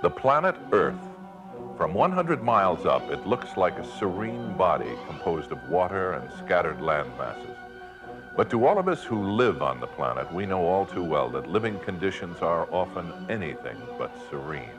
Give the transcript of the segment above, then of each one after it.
The planet Earth. From 100 miles up, it looks like a serene body composed of water and scattered land masses. But to all of us who live on the planet, we know all too well that living conditions are often anything but serene.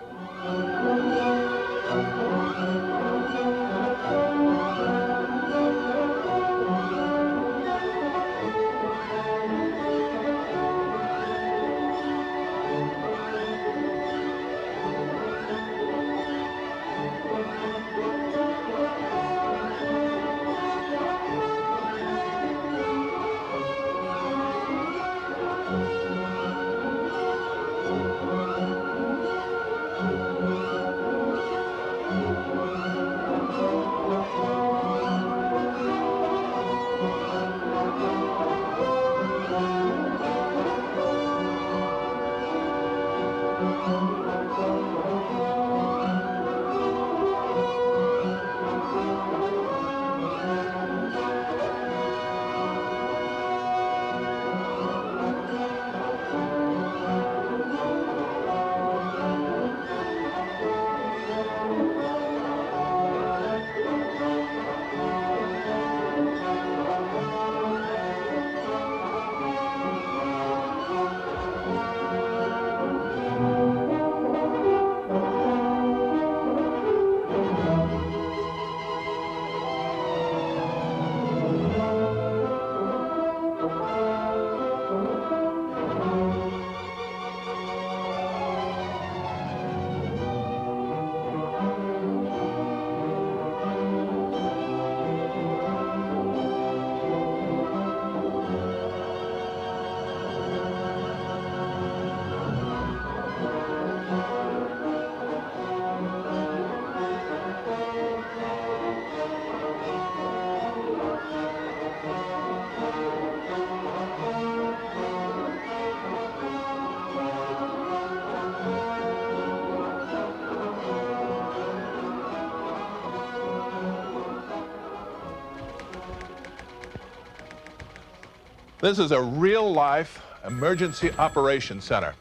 This is a real-life emergency operations center.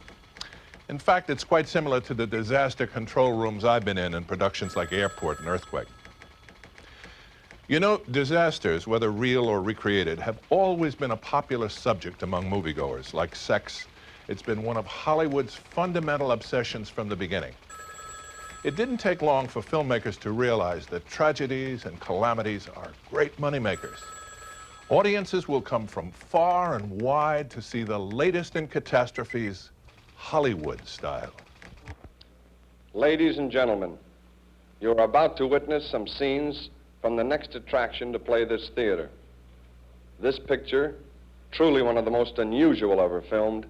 In fact, it's quite similar to the disaster control rooms I've been in productions like Airport and Earthquake. You know, disasters, whether real or recreated, have always been a popular subject among moviegoers. Like sex, it's been one of Hollywood's fundamental obsessions from the beginning. It didn't take long for filmmakers to realize that tragedies and calamities are great moneymakers. Audiences will come from far and wide to see the latest in catastrophes, Hollywood style. Ladies and gentlemen, you're about to witness some scenes from the next attraction to play this theater. This picture, truly one of the most unusual ever filmed,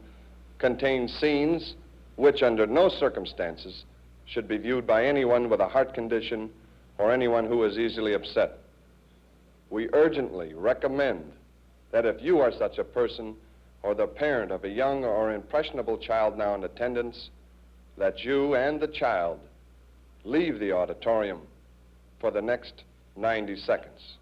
contains scenes which under no circumstances should be viewed by anyone with a heart condition or anyone who is easily upset. We urgently recommend that if you are such a person or the parent of a young or impressionable child now in attendance, that you and the child leave the auditorium for the next 90 seconds.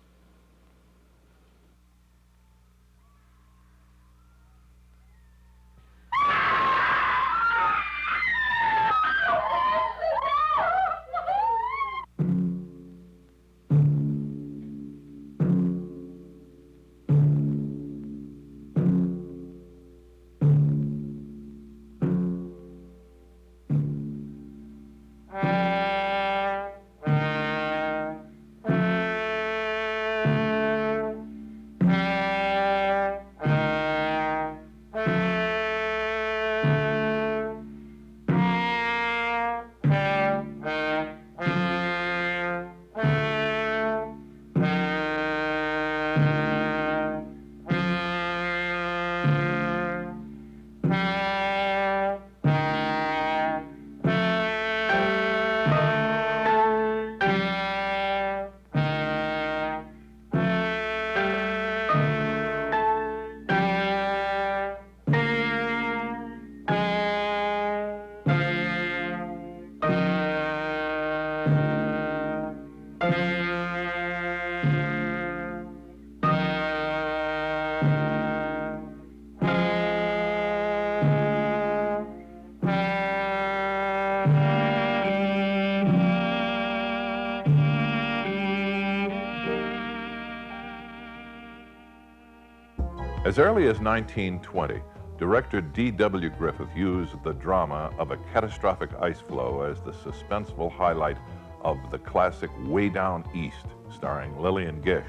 As early as 1920, director D.W. Griffith used the drama of a catastrophic ice flow as the suspenseful highlight of the classic Way Down East, starring Lillian Gish.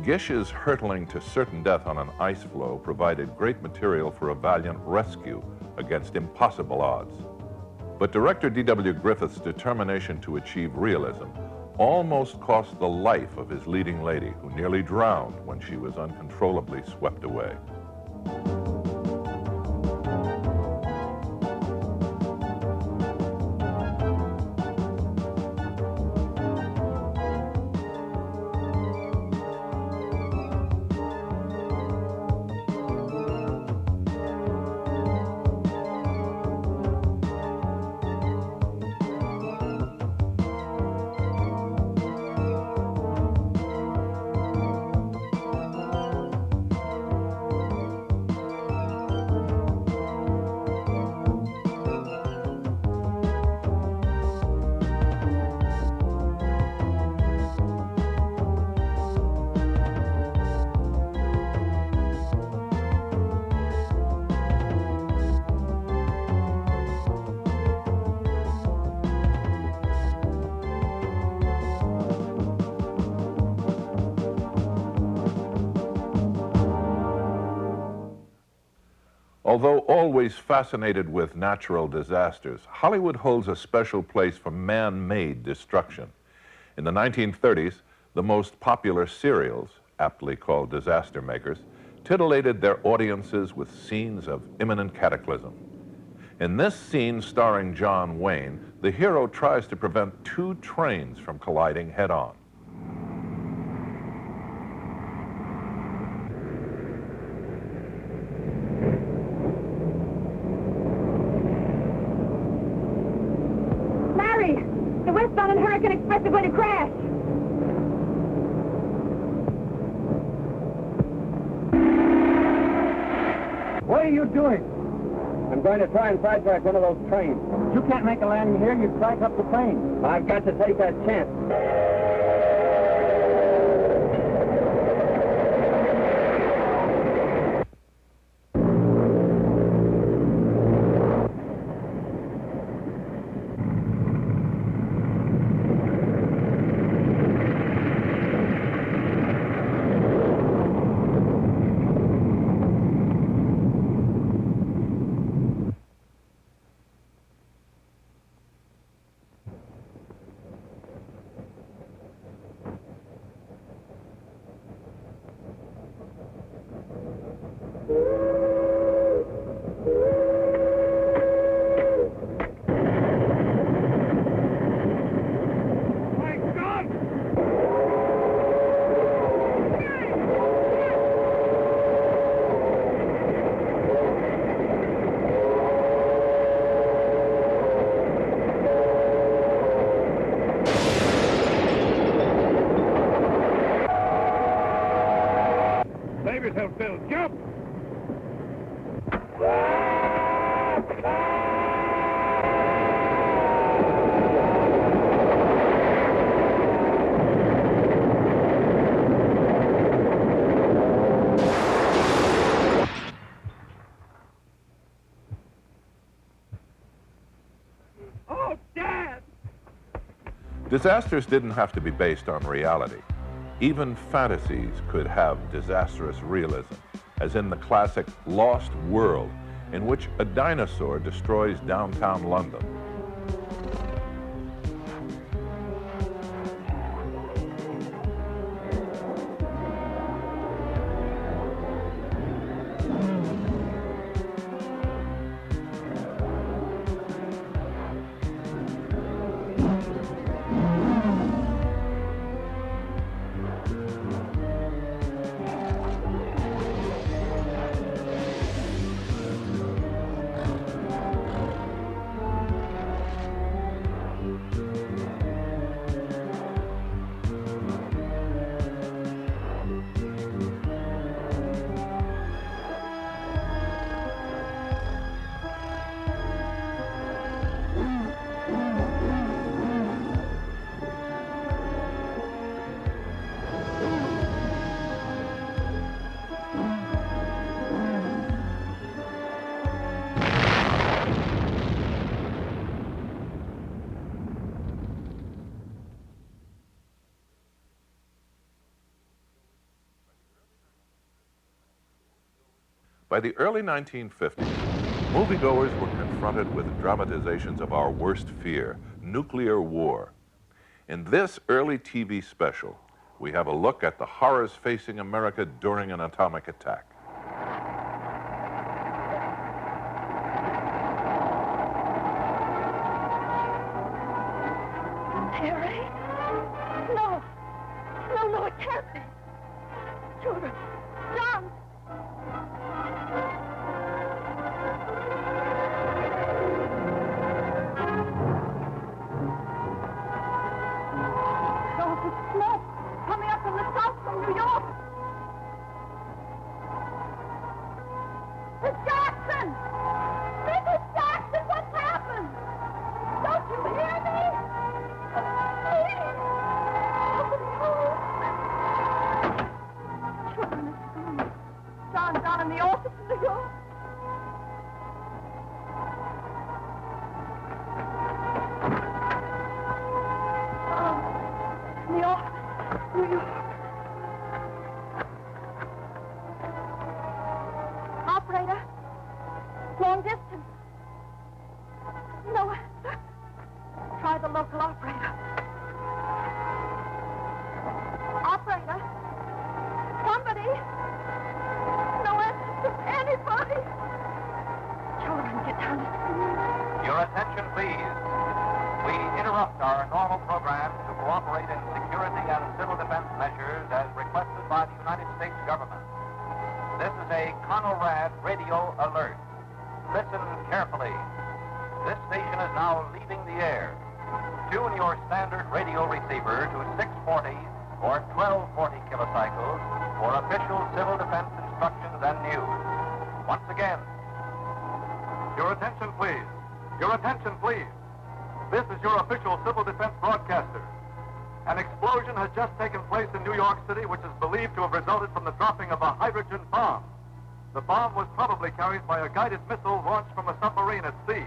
Gish's hurtling to certain death on an ice floe provided great material for a valiant rescue against impossible odds. But director D.W. Griffith's determination to achieve realism almost cost the life of his leading lady, who nearly drowned when she was uncontrollably swept away. Although always fascinated with natural disasters, Hollywood holds a special place for man-made destruction. In the 1930s, the most popular serials, aptly called disaster makers, titillated their audiences with scenes of imminent cataclysm. In this scene starring John Wayne, the hero tries to prevent two trains from colliding head-on. The westbound and Hurricane Express is going to crash. What are you doing? I'm going to try and sidetrack one of those trains. You can't make a landing here. You strike up the plane. I've got to take that chance. Save yourself, Bill. Jump! Oh, Dad! Disasters didn't have to be based on reality. Even fantasies could have disastrous realism, as in the classic Lost World, in which a dinosaur destroys downtown London. By the early 1950s, moviegoers were confronted with dramatizations of our worst fear, nuclear war. In this early TV special, we have a look at the horrors facing America during an atomic attack. Harry? No. No, it can't be. Children. John. Oh, the smoke coming up from the south from New York. It's Jackson! Mrs. Jackson, what's happened? Don't you hear me? Please! Children at school. John down in the office in New York. New York. New York. Operator. Long distance. No answer. Try the local operator. Operator. Somebody. No answer from anybody. Children, get down to school. Your attention, please. We interrupt our normal program to cooperate in security and civil defense measures as requested by the United States government. This is a CONORAD radio alert. Listen carefully. This station is now leaving the air. Tune your standard radio receiver to 640 or 1240 kilocycles for official civil defense instructions and news. Once again. Your attention, please. Your attention, please. This is your official civil defense broadcaster. An explosion has just taken place in New York City, which is believed to have resulted from the dropping of a hydrogen bomb. The bomb was probably carried by a guided missile launched from a submarine at sea.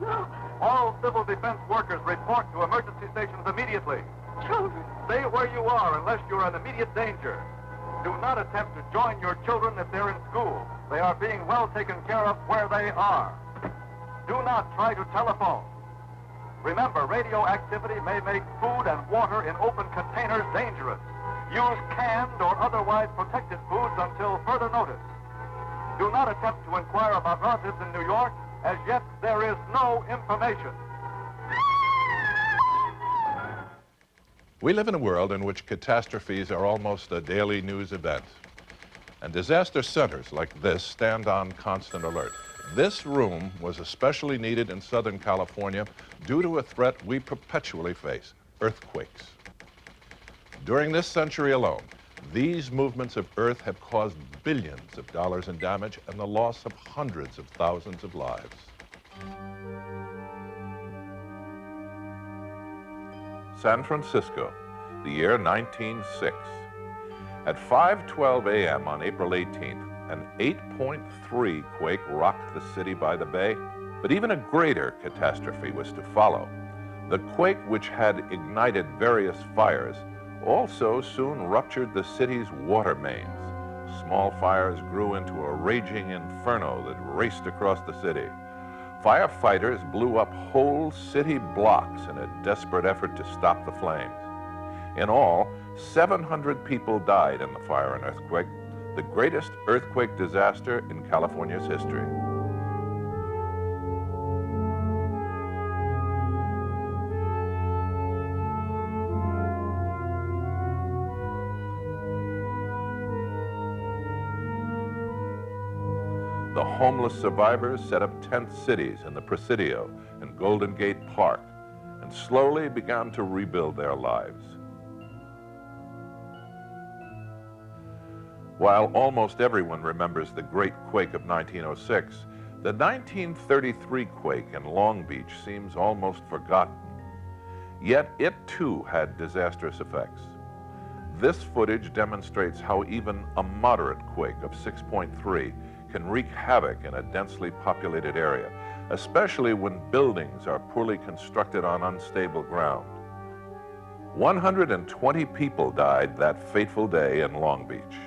No. All civil defense workers report to emergency stations immediately. Children. Stay where you are unless you're in immediate danger. Do not attempt to join your children if they're in school. They are being well taken care of where they are. Do not try to telephone. Remember, radioactivity may make food and water in open containers dangerous. Use canned or otherwise protected foods until further notice. Do not attempt to inquire about relatives in New York. As yet, there is no information. We live in a world in which catastrophes are almost a daily news event. And disaster centers like this stand on constant alert. This room was especially needed in Southern California due to a threat we perpetually face, earthquakes. During this century alone, these movements of Earth have caused billions of dollars in damage and the loss of hundreds of thousands of lives. San Francisco, the year 1906. At 5:12 a.m. on April 18th, an 8.3 quake rocked the city by the bay, but even a greater catastrophe was to follow. The quake, which had ignited various fires, also soon ruptured the city's water mains. Small fires grew into a raging inferno that raced across the city. Firefighters blew up whole city blocks in a desperate effort to stop the flames. In all, 700 people died in the fire and earthquake, the greatest earthquake disaster in California's history. The homeless survivors set up tent cities in the Presidio and Golden Gate Park and slowly began to rebuild their lives. While almost everyone remembers the Great Quake of 1906, the 1933 quake in Long Beach seems almost forgotten. Yet it too had disastrous effects. This footage demonstrates how even a moderate quake of 6.3 can wreak havoc in a densely populated area, especially when buildings are poorly constructed on unstable ground. 120 people died that fateful day in Long Beach.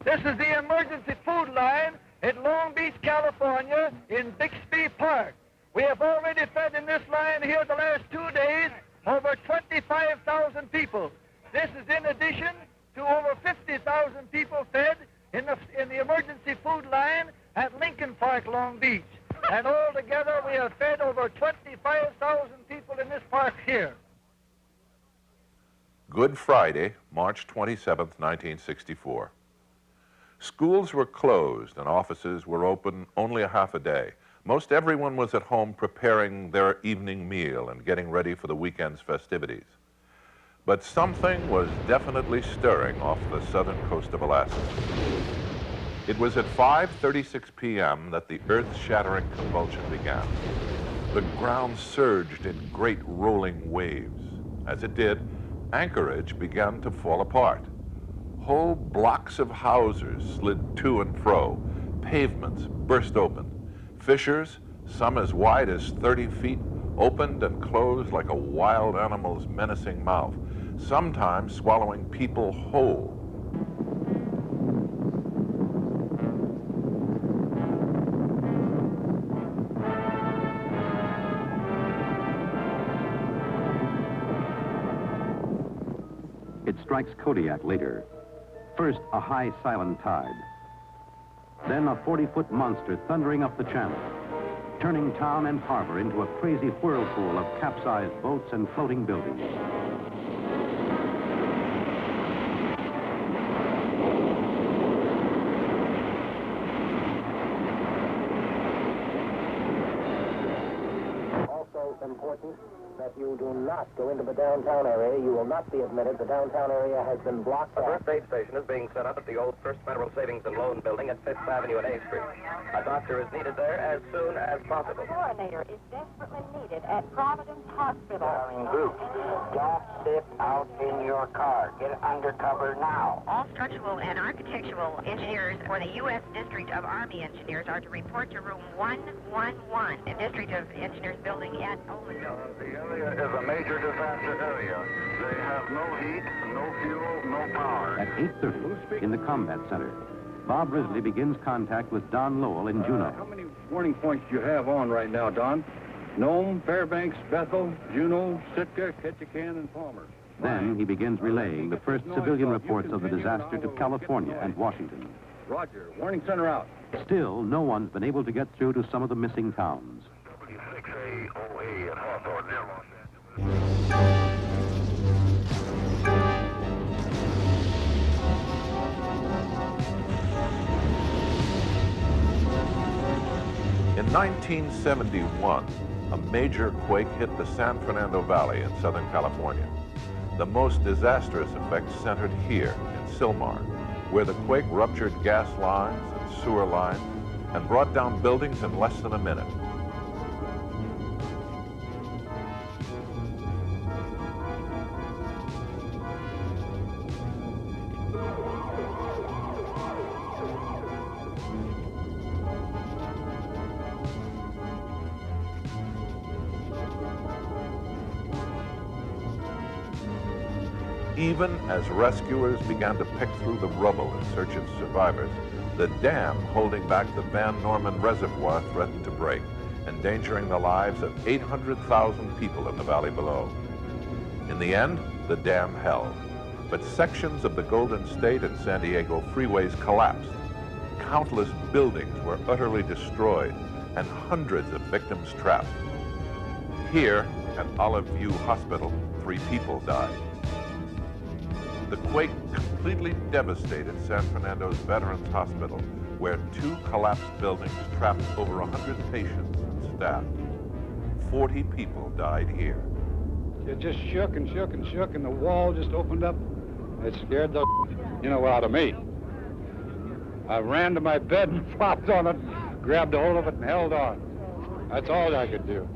This is the emergency food line in Long Beach, California, in Bixby Park. We have already fed in this line here the last 2 days over 25,000 people. This is in addition to over 50,000 people fed in the emergency food line at Lincoln Park, Long Beach. And altogether, we have fed over 25,000 people in this park here. Good Friday, March 27th, 1964. Schools were closed and offices were open only a half a day. Most everyone was at home preparing their evening meal and getting ready for the weekend's festivities. But something was definitely stirring off the southern coast of Alaska. It was at 5:36 p.m. that the earth-shattering convulsion began. The ground surged in great rolling waves. As it did, Anchorage began to fall apart. Whole blocks of houses slid to and fro. Pavements burst open. Fissures, some as wide as 30 feet, opened and closed like a wild animal's menacing mouth, sometimes swallowing people whole. It strikes Kodiak later. First, a high, silent tide. Then a 40-foot monster thundering up the channel, turning town and harbor into a crazy whirlpool of capsized boats and floating buildings. Also important that you do not go into the downtown area. You will not be admitted. The downtown area has been blocked A off. first aid station is being set up at the old First Federal Savings and Loan Building at 5th Avenue and A Street. A doctor is needed there as soon as possible. A coronator is desperately needed at Providence Hospital. Groups, don't sit out in your car. Get under cover now. All structural and architectural engineers for the U.S. District of Army Engineers are to report to room 111, the District of Engineers building at Olmsted. The area is a major disaster area. They have no heat, no fuel, no power. At 8:30, in the combat center, Bob Risley begins contact with Don Lowell in Juneau. How many warning points do you have on right now, Don? Nome, Fairbanks, Bethel, Juneau, Sitka, Ketchikan, and Palmer. Then he begins relaying the first civilian reports of the disaster to California and Washington. Roger. Warning center out. Still, no one's been able to get through to some of the missing towns. W6AOA at Hawthorne, near Los In 1971, a major quake hit the San Fernando Valley in Southern California. The most disastrous effects centered here in Sylmar, where the quake ruptured gas lines and sewer lines and brought down buildings in less than a minute. Even as rescuers began to pick through the rubble in search of survivors, the dam holding back the Van Norman Reservoir threatened to break, endangering the lives of 800,000 people in the valley below. In the end, the dam held, but sections of the Golden State and San Diego freeways collapsed. Countless buildings were utterly destroyed and hundreds of victims trapped. Here, at Olive View Hospital, 3 people died. The quake completely devastated San Fernando's Veterans Hospital, where 2 collapsed buildings trapped over 100 patients and staff. 40 people died here. It just shook and shook and shook, and the wall just opened up. It scared the out of me. I ran to my bed and flopped on it, grabbed a hold of it, and held on. That's all I could do.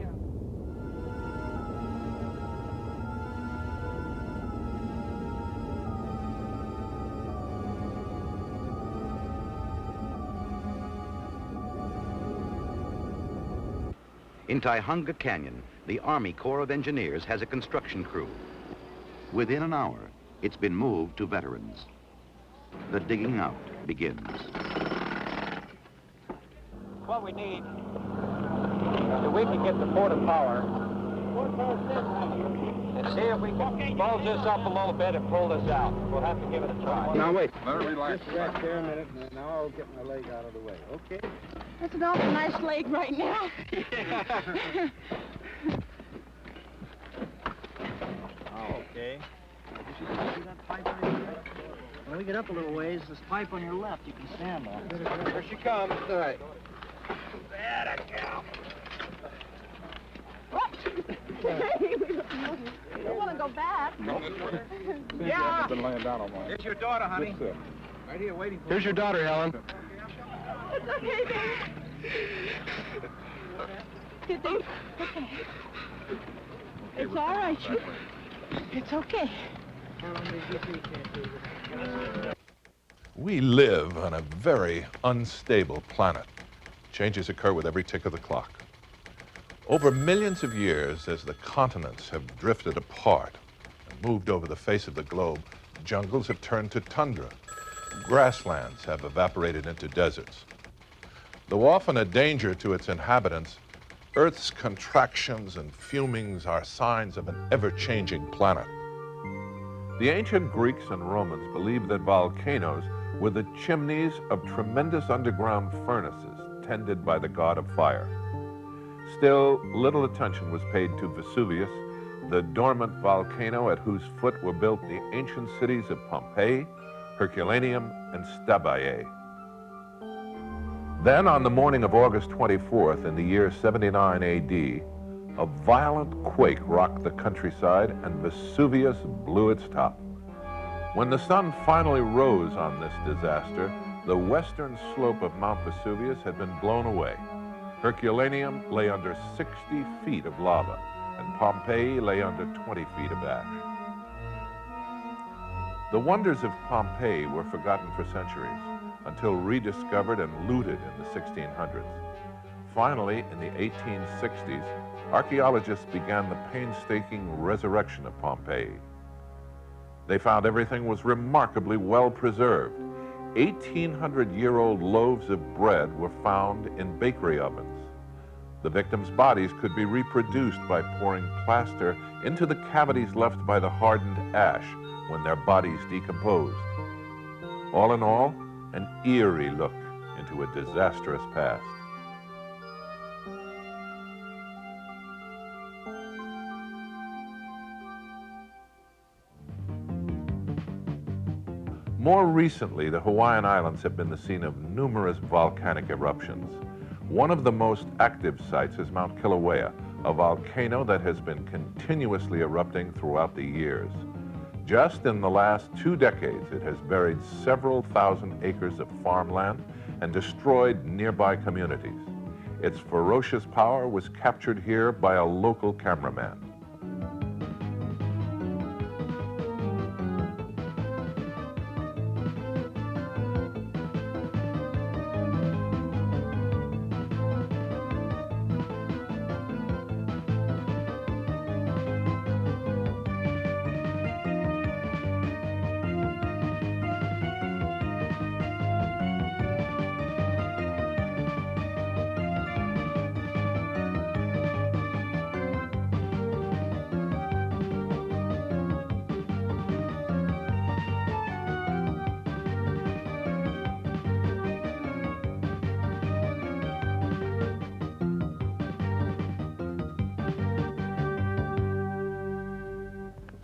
In Tihunga Canyon, the Army Corps of Engineers has a construction crew. Within an hour, it's been moved to veterans. The digging out, begins. What we need, so we can get the port of power, and see if we can bulge this up a little bit and pull this out. We'll have to give it a try. Now, wait. Let her relax. Just rest there a minute, and now I'll get my leg out of the way, okay? That's an awful nice leg right now. Okay. See that pipe right here? When we get up a little ways, this pipe on your left you can stand on. Here she comes. All right. There a cow. You don't want to go back. Yeah. I've been laying down on my... Here's your daughter, honey. Right here waiting for you. Here's your daughter, Helen. It's okay, baby. Good thing. Okay. It's all right. It's okay. We live on a very unstable planet. Changes occur with every tick of the clock. Over millions of years, as the continents have drifted apart and moved over the face of the globe, jungles have turned to tundra. Grasslands have evaporated into deserts. Though often a danger to its inhabitants, Earth's contractions and fumings are signs of an ever-changing planet. The ancient Greeks and Romans believed that volcanoes were the chimneys of tremendous underground furnaces tended by the god of fire. Still, little attention was paid to Vesuvius, the dormant volcano at whose foot were built the ancient cities of Pompeii, Herculaneum, and Stabiae. Then, on the morning of August 24th in the year 79 AD, a violent quake rocked the countryside and Vesuvius blew its top. When the sun finally rose on this disaster, the western slope of Mount Vesuvius had been blown away. Herculaneum lay under 60 feet of lava, and Pompeii lay under 20 feet of ash. The wonders of Pompeii were forgotten for centuries, until rediscovered and looted in the 1600s. Finally, in the 1860s, archaeologists began the painstaking resurrection of Pompeii. They found everything was remarkably well preserved. 1,800-year-old loaves of bread were found in bakery ovens. The victims' bodies could be reproduced by pouring plaster into the cavities left by the hardened ash when their bodies decomposed. All in all, an eerie look into a disastrous past. More recently, the Hawaiian Islands have been the scene of numerous volcanic eruptions. One of the most active sites is Mount Kilauea, a volcano that has been continuously erupting throughout the years. Just in the last 2 decades, it has buried several thousand acres of farmland and destroyed nearby communities. Its ferocious power was captured here by a local cameraman.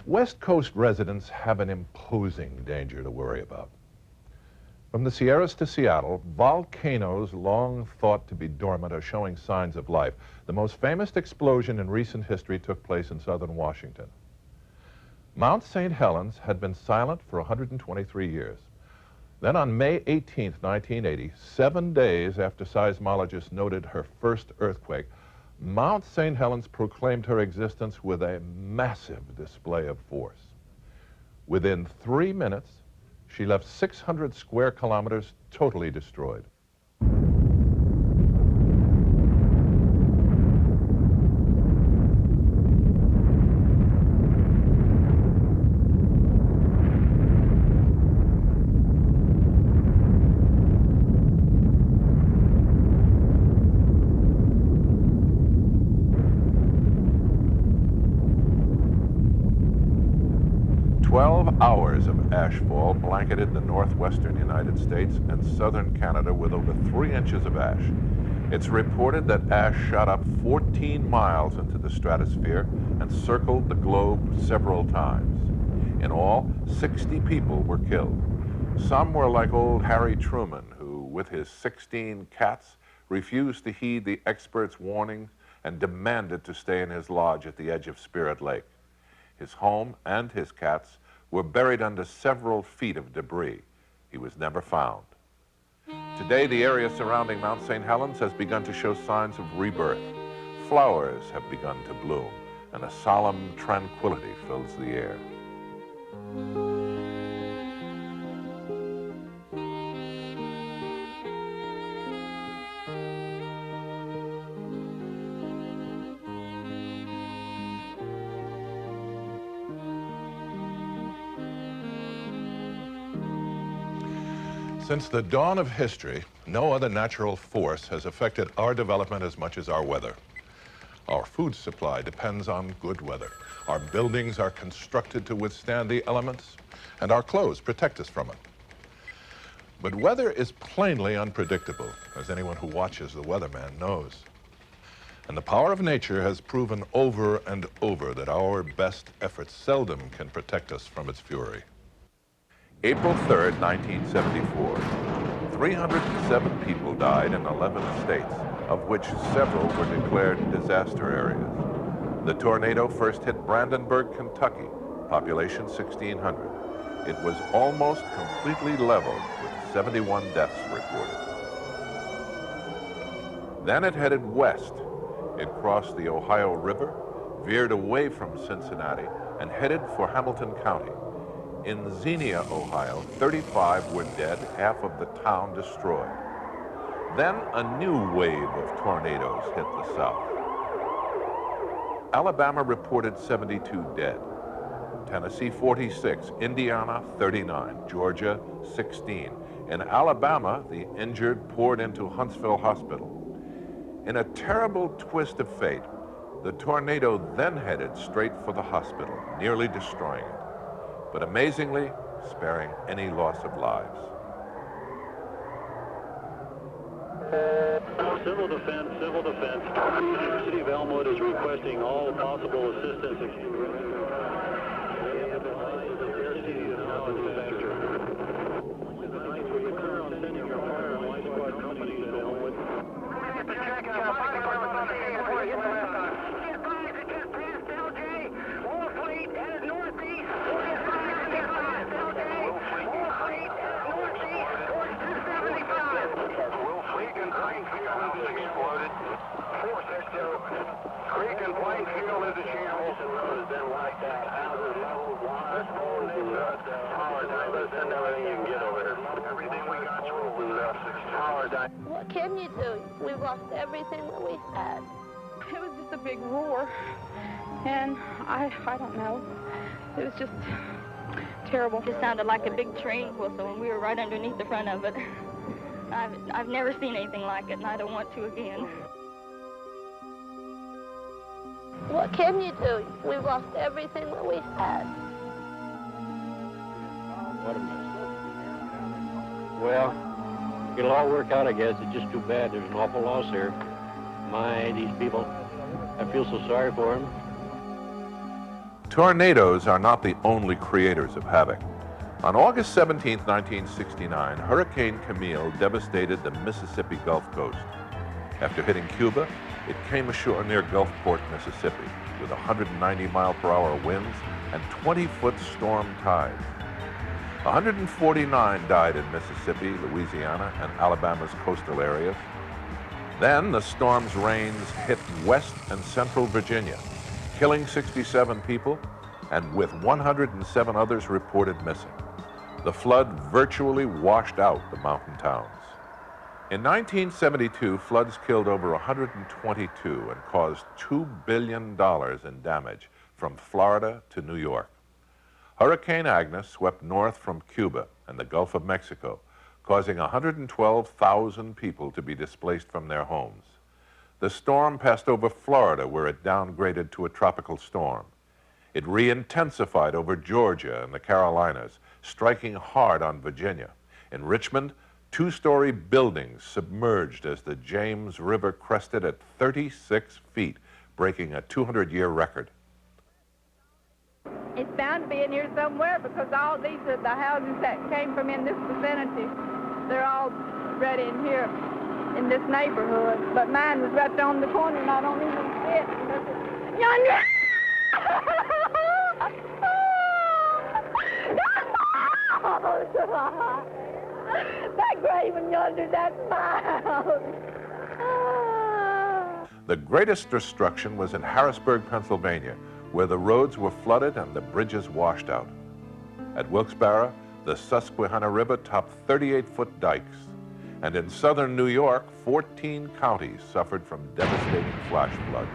West Coast residents have an imposing danger to worry about. From the Sierras to Seattle, volcanoes long thought to be dormant are showing signs of life. The most famous explosion in recent history took place in southern Washington. Mount St. Helens had been silent for 123 years. Then on May 18, 1980, 7 days after seismologists noted her first earthquake, Mount St. Helens proclaimed her existence with a massive display of force. Within 3 minutes, she left 600 square kilometers totally destroyed. Hours of ashfall blanketed the northwestern United States and southern Canada with over 3 inches of ash. It's reported that ash shot up 14 miles into the stratosphere and circled the globe several times. In all, 60 people were killed. Some were like old Harry Truman, who, with his 16 cats, refused to heed the experts' warnings and demanded to stay in his lodge at the edge of Spirit Lake. His home and his cats were buried under several feet of debris. He was never found. Today, the area surrounding Mount St. Helens has begun to show signs of rebirth. Flowers have begun to bloom, and a solemn tranquility fills the air. Since the dawn of history, no other natural force has affected our development as much as our weather. Our food supply depends on good weather. Our buildings are constructed to withstand the elements, and our clothes protect us from it. But weather is plainly unpredictable, as anyone who watches the weatherman knows. And the power of nature has proven over and over that our best efforts seldom can protect us from its fury. April 3rd, 1974. 307 people died in 11 states, of which several were declared disaster areas. The tornado first hit Brandenburg, Kentucky, population 1,600. It was almost completely leveled, with 71 deaths reported. Then it headed west. It crossed the Ohio River, veered away from Cincinnati, and headed for Hamilton County. In Xenia, Ohio, 35 were dead, half of the town destroyed. Then a new wave of tornadoes hit the south. Alabama reported 72 dead. Tennessee, 46. Indiana, 39. Georgia, 16. In Alabama, the injured poured into Huntsville Hospital. In a terrible twist of fate, the tornado then headed straight for the hospital, nearly destroying it, but amazingly sparing any loss of lives. Civil defense, civil defense. The city of Elmwood is requesting all possible assistance. What can you do? We've lost everything that we had. It was just a big roar, and I don't know. It was just terrible. It sounded like a big train whistle, and we were right underneath the front of it. I've never seen anything like it, and I don't want to again. What can you do? We've lost everything that we had. What a mess. Well, it'll all work out, I guess. It's just too bad. There's an awful loss here. My, these people, I feel so sorry for them. Tornadoes are not the only creators of havoc. On August 17, 1969, Hurricane Camille devastated the Mississippi Gulf Coast. After hitting Cuba, it came ashore near Gulfport, Mississippi, with 190-mile-per-hour winds and 20-foot storm tides. 149 died in Mississippi, Louisiana, and Alabama's coastal areas. Then the storm's rains hit West and Central Virginia, killing 67 people, and with 107 others reported missing. The flood virtually washed out the mountain towns. In 1972, floods killed over 122 and caused $2 billion in damage from Florida to New York. Hurricane Agnes swept north from Cuba and the Gulf of Mexico, causing 112,000 people to be displaced from their homes. The storm passed over Florida, where it downgraded to a tropical storm. It re-intensified over Georgia and the Carolinas, striking hard on Virginia. In Richmond, two-story buildings submerged as the James River crested at 36 feet, breaking a 200-year record. It's bound to be in here somewhere because all these are the houses that came from in this vicinity. They're all right in here, in this neighborhood. But mine was right on the corner, and I don't even see it. Yonder! That grave in yonder, that's my house. The greatest destruction was in Harrisburg, Pennsylvania, where the roads were flooded and the bridges washed out. At Wilkes-Barre, the Susquehanna River topped 38-foot dikes. And in southern New York, 14 counties suffered from devastating flash floods.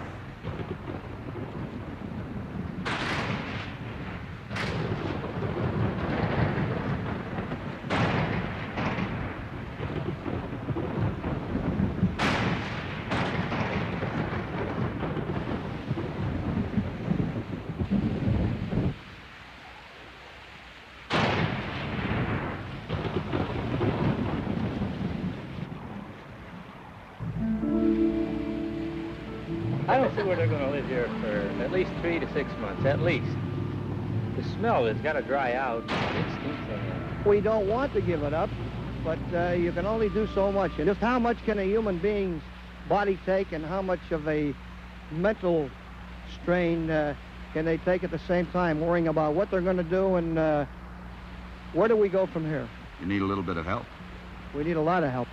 I don't see where they're going to live here for at least 3 to 6 months, at least. The smell has got to dry out. It stinks in there. We don't want to give it up, but you can only do so much. And just how much can a human being's body take, and how much of a mental strain can they take at the same time, worrying about what they're going to do and where do we go from here? You need a little bit of help. We need a lot of help.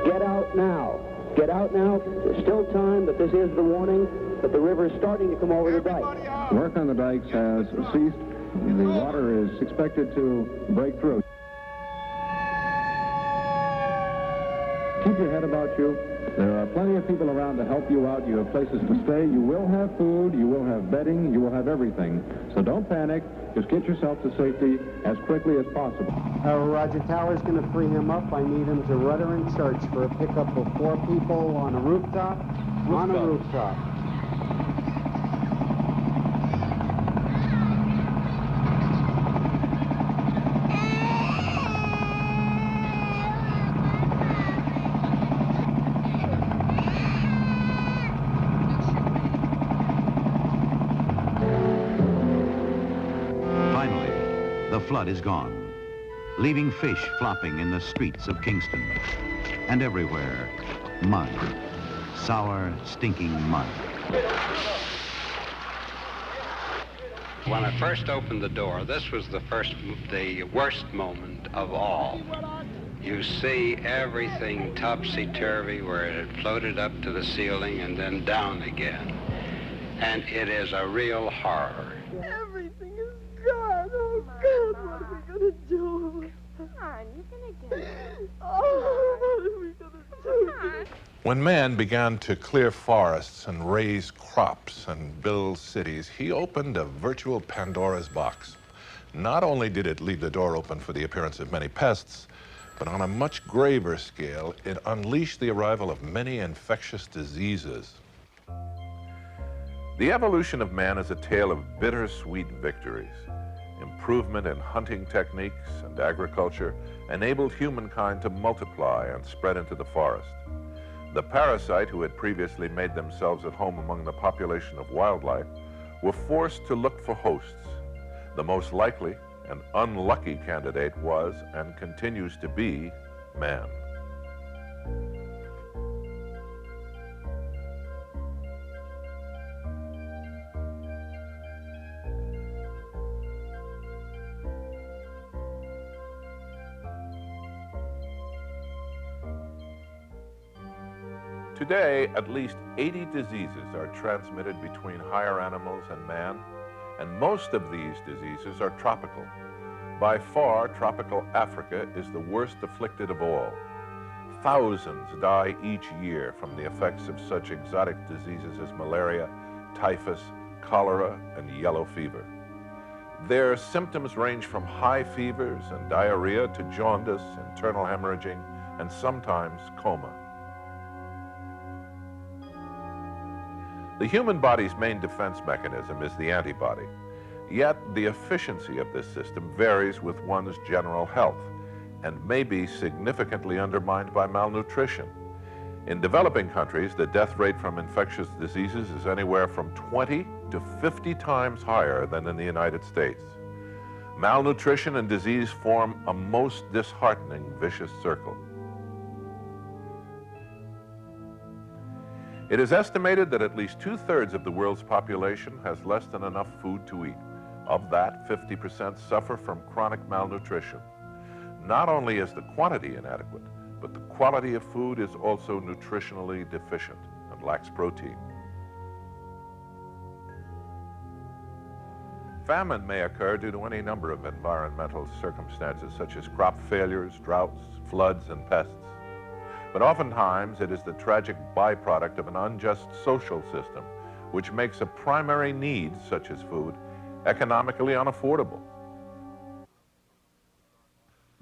Get out now. Get out now. There's still time, but this is the warning that the river is starting to come over the dike. Work on the dikes has ceased. The water is expected to break through. Keep your head about you. There are plenty of people around to help you out. You have places to stay. You will have food. You will have bedding. You will have everything. So don't panic. Just get yourself to safety as quickly as possible. Roger Tower's going to free him up. I need him to rudder in church for a pickup of 4 people on a rooftop. On a rooftop. The flood is gone, leaving fish flopping in the streets of Kingston. And everywhere, mud. Sour, stinking mud. When I first opened the door, this was the worst moment of all. You see everything topsy-turvy where it had floated up to the ceiling and then down again. And it is a real horror. Everything is gone. Oh, God, what are we going to do? Come on, you're going to get it. Oh, what are we going to do? When man began to clear forests and raise crops and build cities, he opened a virtual Pandora's box. Not only did it leave the door open for the appearance of many pests, but on a much graver scale, it unleashed the arrival of many infectious diseases. The evolution of man is a tale of bittersweet victories. improvement in hunting techniques and agriculture enabled humankind to multiply and spread into the forest. The parasite who had previously made themselves at home among the population of wildlife were forced to look for hosts. The most likely and unlucky candidate was, and continues to be, man. Today, at least 80 diseases are transmitted between higher animals and man, and most of these diseases are tropical. By far, tropical Africa is the worst afflicted of all. Thousands die each year from the effects of such exotic diseases as malaria, typhus, cholera, and yellow fever. Their symptoms range from high fevers and diarrhea to jaundice, internal hemorrhaging, and sometimes coma. The human body's main defense mechanism is the antibody. Yet the efficiency of this system varies with one's general health and may be significantly undermined by malnutrition. In developing countries, the death rate from infectious diseases is anywhere from 20 to 50 times higher than in the United States. Malnutrition and disease form a most disheartening vicious circle. It is estimated that at least 2/3 of the world's population has less than enough food to eat. Of that, 50% suffer from chronic malnutrition. Not only is the quantity inadequate, but the quality of food is also nutritionally deficient and lacks protein. Famine may occur due to any number of environmental circumstances, such as crop failures, droughts, floods, and pests. But oftentimes, it is the tragic byproduct of an unjust social system, which makes a primary need, such as food, economically unaffordable.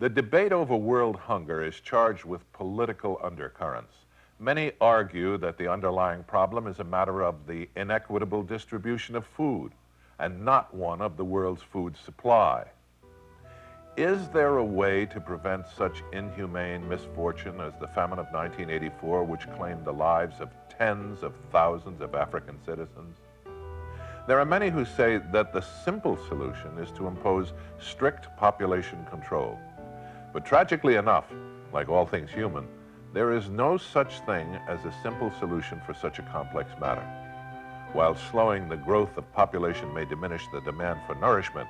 The debate over world hunger is charged with political undercurrents. Many argue that the underlying problem is a matter of the inequitable distribution of food, and not one of the world's food supply. Is there a way to prevent such inhumane misfortune as the famine of 1984, which claimed the lives of tens of thousands of African citizens? There are many who say that the simple solution is to impose strict population control. But tragically enough, like all things human, there is no such thing as a simple solution for such a complex matter. While slowing the growth of population may diminish the demand for nourishment,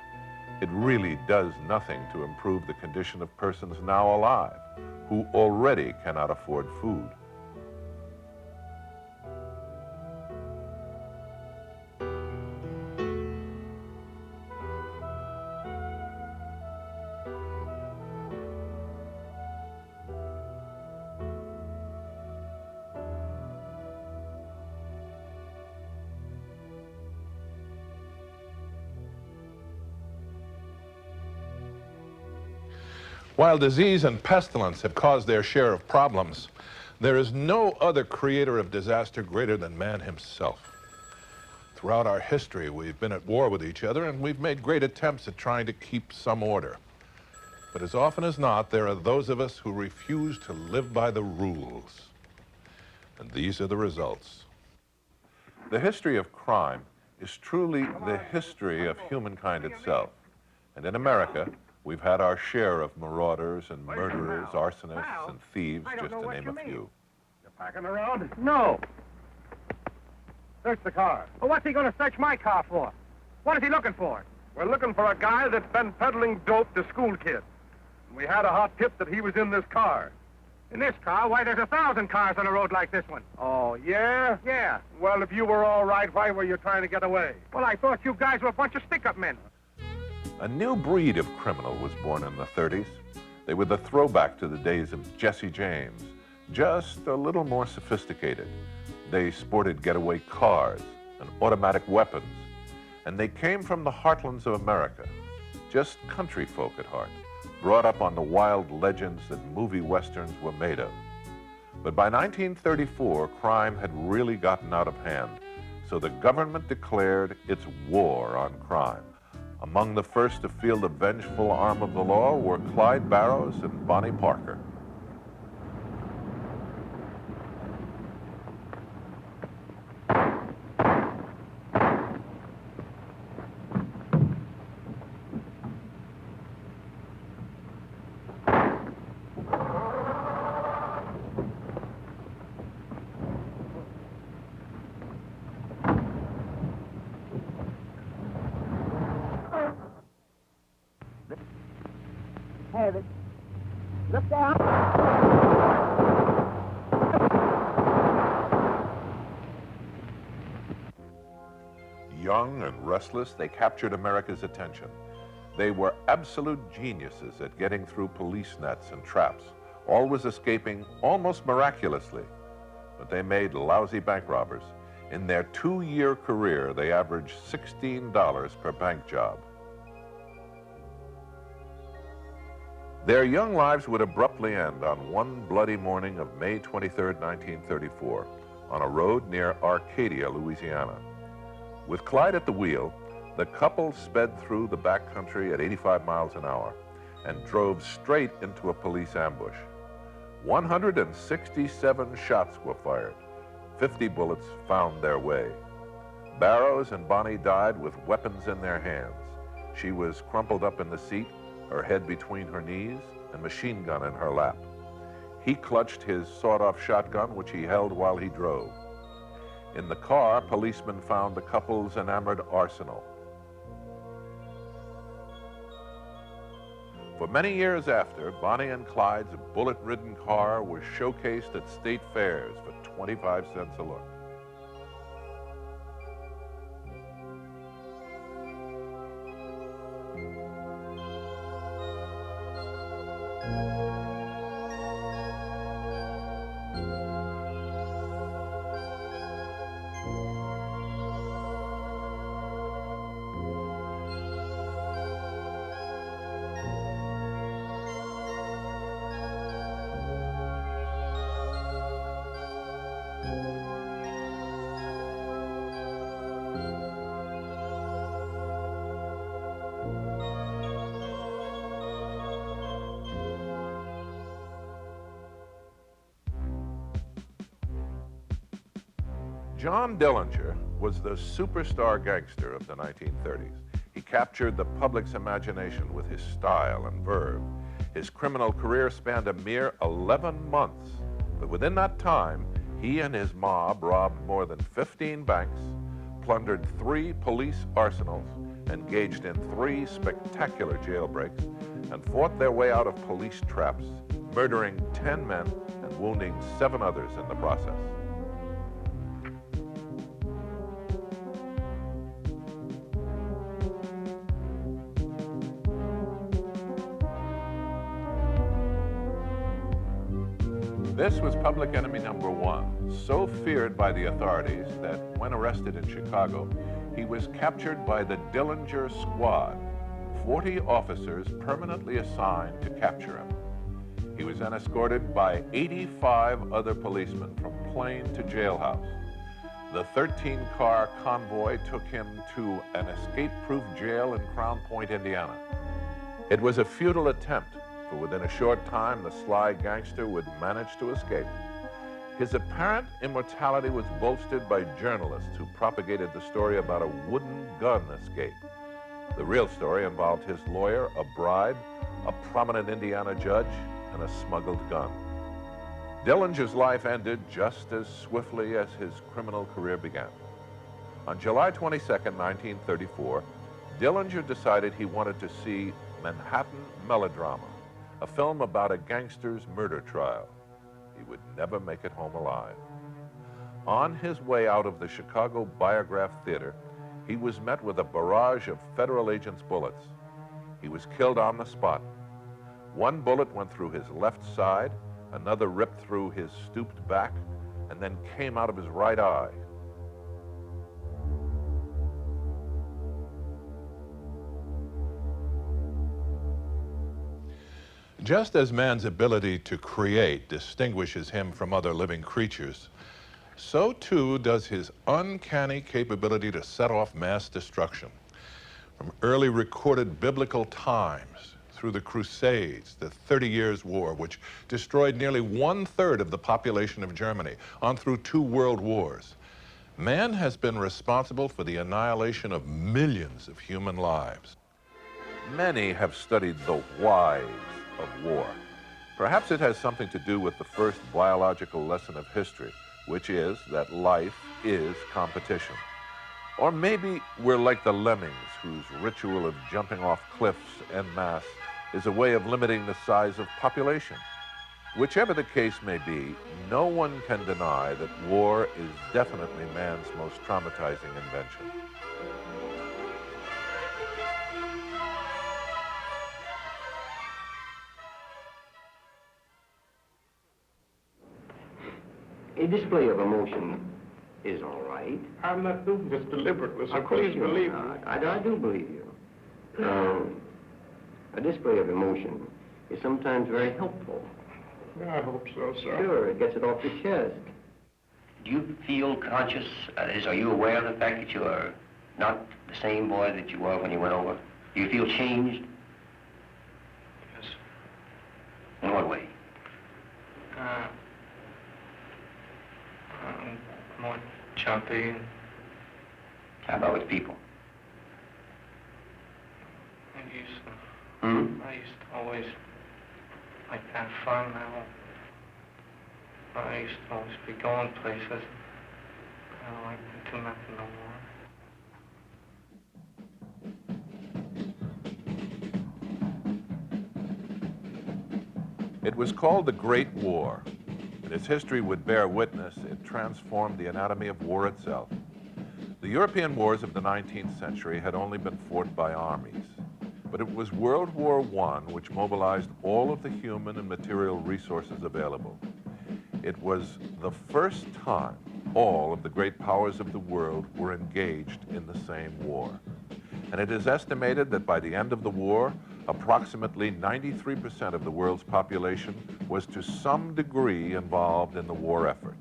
it really does nothing to improve the condition of persons now alive who already cannot afford food. While disease and pestilence have caused their share of problems, there is no other creator of disaster greater than man himself. Throughout our history, we've been at war with each other, and we've made great attempts at trying to keep some order. But as often as not, there are those of us who refuse to live by the rules. And these are the results. The history of crime is truly the history of humankind itself. And in America, we've had our share of marauders and murderers, arsonists, and thieves, just to name a few. You're packing around? No. Search the car. Well, what's he going to search my car for? What is he looking for? We're looking for a guy that's been peddling dope to school kids. We had a hot tip that he was in this car. In this car? Why, there's 1,000 cars on a road like this one. Oh, yeah? Yeah. Well, if you were all right, why were you trying to get away? Well, I thought you guys were a bunch of stick-up men. A new breed of criminal was born in the 30s. They were the throwback to the days of Jesse James, just a little more sophisticated. They sported getaway cars and automatic weapons, and they came from the heartlands of America, just country folk at heart, brought up on the wild legends that movie westerns were made of. But by 1934, crime had really gotten out of hand, so the government declared its war on crime. Among the first to feel the vengeful arm of the law were Clyde Barrows and Bonnie Parker. Have it. Look down. Young and restless, they captured America's attention. They were absolute geniuses at getting through police nets and traps, always escaping almost miraculously. But they made lousy bank robbers. In their 2-year career, they averaged $16 per bank job. Their young lives would abruptly end on one bloody morning of May 23, 1934, on a road near Arcadia, Louisiana. With Clyde at the wheel, the couple sped through the backcountry at 85 miles an hour and drove straight into a police ambush. 167 shots were fired. 50 bullets found their way. Barrows and Bonnie died with weapons in their hands. She was crumpled up in the seat, her head between her knees, and machine gun in her lap. He clutched his sawed-off shotgun, which he held while he drove. In the car, policemen found the couple's enamored arsenal. For many years after, Bonnie and Clyde's bullet-ridden car was showcased at state fairs for 25 cents a look. John Dillinger was the superstar gangster of the 1930s. He captured the public's imagination with his style and verve. His criminal career spanned a mere 11 months, but within that time, he and his mob robbed more than 15 banks, plundered 3 police arsenals, engaged in 3 spectacular jailbreaks, and fought their way out of police traps, murdering 10 men and wounding 7 others in the process. This was public enemy number 1, so feared by the authorities that when arrested in Chicago, he was captured by the Dillinger Squad, 40 officers permanently assigned to capture him. He was then escorted by 85 other policemen from plane to jailhouse. The 13-car convoy took him to an escape-proof jail in Crown Point, Indiana. It was a futile attempt, for within a short time, the sly gangster would manage to escape. His apparent immortality was bolstered by journalists who propagated the story about a wooden gun escape. The real story involved his lawyer, a bribe, a prominent Indiana judge, and a smuggled gun. Dillinger's life ended just as swiftly as his criminal career began. On July 22, 1934, Dillinger decided he wanted to see Manhattan Melodrama, a film about a gangster's murder trial. He would never make it home alive. On his way out of the Chicago Biograph Theater, he was met with a barrage of federal agents' bullets. He was killed on the spot. One bullet went through his left side, another ripped through his stooped back, and then came out of his right eye. Just as man's ability to create distinguishes him from other living creatures, so too does his uncanny capability to set off mass destruction. From early recorded biblical times through the Crusades, the 30 Years' War, which destroyed nearly 1/3 of the population of Germany, on through 2 world wars, man has been responsible for the annihilation of millions of human lives. Many have studied the whys of war. Perhaps it has something to do with the first biological lesson of history, which is that life is competition. Or maybe we're like the lemmings, whose ritual of jumping off cliffs en masse is a way of limiting the size of population. Whichever the case may be, no one can deny that war is definitely man's most traumatizing invention. A display of emotion is all right. I'm not doing this deliberately, so Of course please you're believe not. me. I do believe you. A display of emotion is sometimes very helpful. I hope so, sir. Sure, it gets it off your chest. Do you feel conscious, are you aware of the fact that you are not the same boy that you were when you went over? Do you feel changed? Yes. In what way? More jumpy. How about with people? I used to always like to have fun. I used to always be going places. I don't like to do nothing no more. It was called the Great War, and its history would bear witness it transformed the anatomy of war itself. The European wars of the 19th century had only been fought by armies, but it was World War I which mobilized all of the human and material resources available. It was the first time all of the great powers of the world were engaged in the same war. And it is estimated that by the end of the war, approximately 93% of the world's population was to some degree involved in the war effort.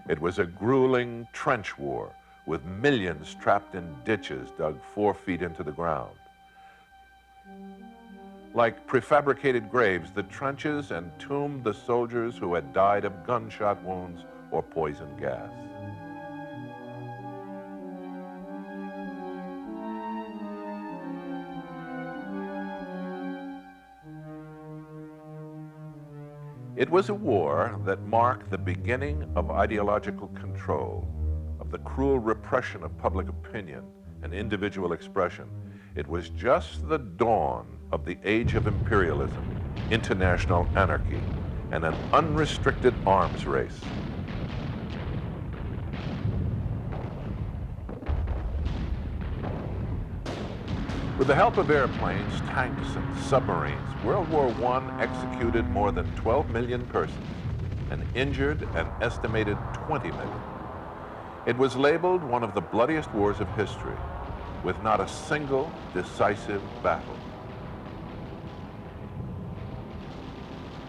It was a grueling trench war with millions trapped in ditches dug 4 feet into the ground. Like prefabricated graves, the trenches entombed the soldiers who had died of gunshot wounds or poison gas. It was a war that marked the beginning of ideological control, of the cruel repression of public opinion and individual expression. It was just the dawn of the age of imperialism, international anarchy, and an unrestricted arms race. With the help of airplanes, tanks, and submarines, World War I executed more than 12 million persons and injured an estimated 20 million. It was labeled one of the bloodiest wars of history, with not a single decisive battle.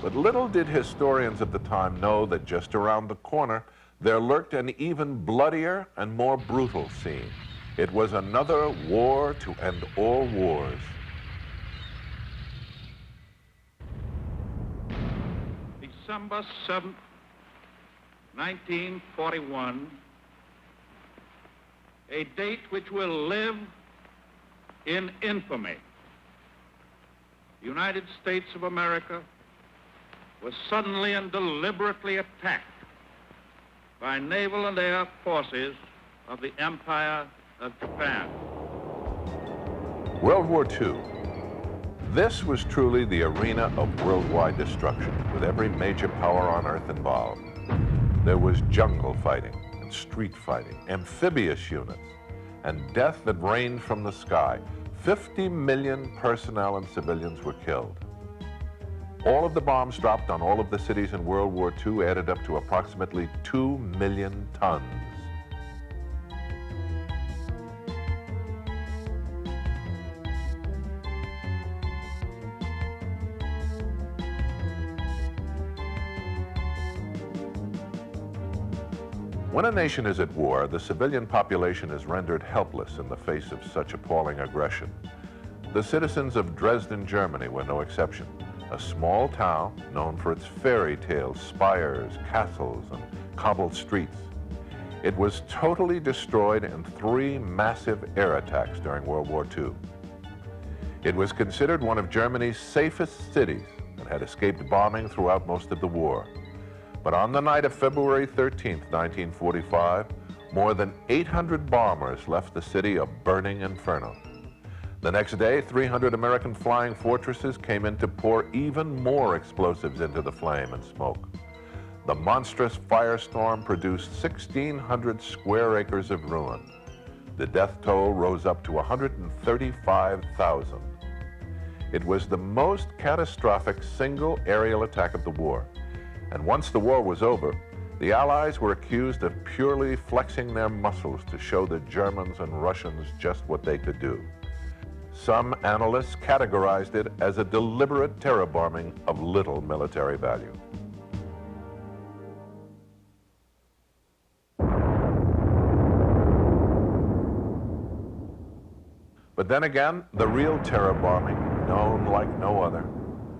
But little did historians of the time know that just around the corner, there lurked an even bloodier and more brutal scene. It was another war to end all wars. December 7th, 1941, a date which will live in infamy. The United States of America was suddenly and deliberately attacked by naval and air forces of the Empire of Japan. World War II. This was truly the arena of worldwide destruction, with every major power on Earth involved. There was jungle fighting and street fighting, amphibious units, and death that rained from the sky. 50 million personnel and civilians were killed. All of the bombs dropped on all of the cities in World War II added up to approximately 2 million tons. When a nation is at war, the civilian population is rendered helpless in the face of such appalling aggression. The citizens of Dresden, Germany were no exception. A small town known for its fairy tales, spires, castles, and cobbled streets. It was totally destroyed in 3 massive air attacks during World War II. It was considered one of Germany's safest cities and had escaped bombing throughout most of the war. But on the night of February 13th, 1945, more than 800 bombers left the city a burning inferno. The next day, 300 American flying fortresses came in to pour even more explosives into the flame and smoke. The monstrous firestorm produced 1,600 square acres of ruin. The death toll rose up to 135,000. It was the most catastrophic single aerial attack of the war. And once the war was over, the Allies were accused of purely flexing their muscles to show the Germans and Russians just what they could do. Some analysts categorized it as a deliberate terror bombing of little military value. But then again, the real terror bombing, known like no other,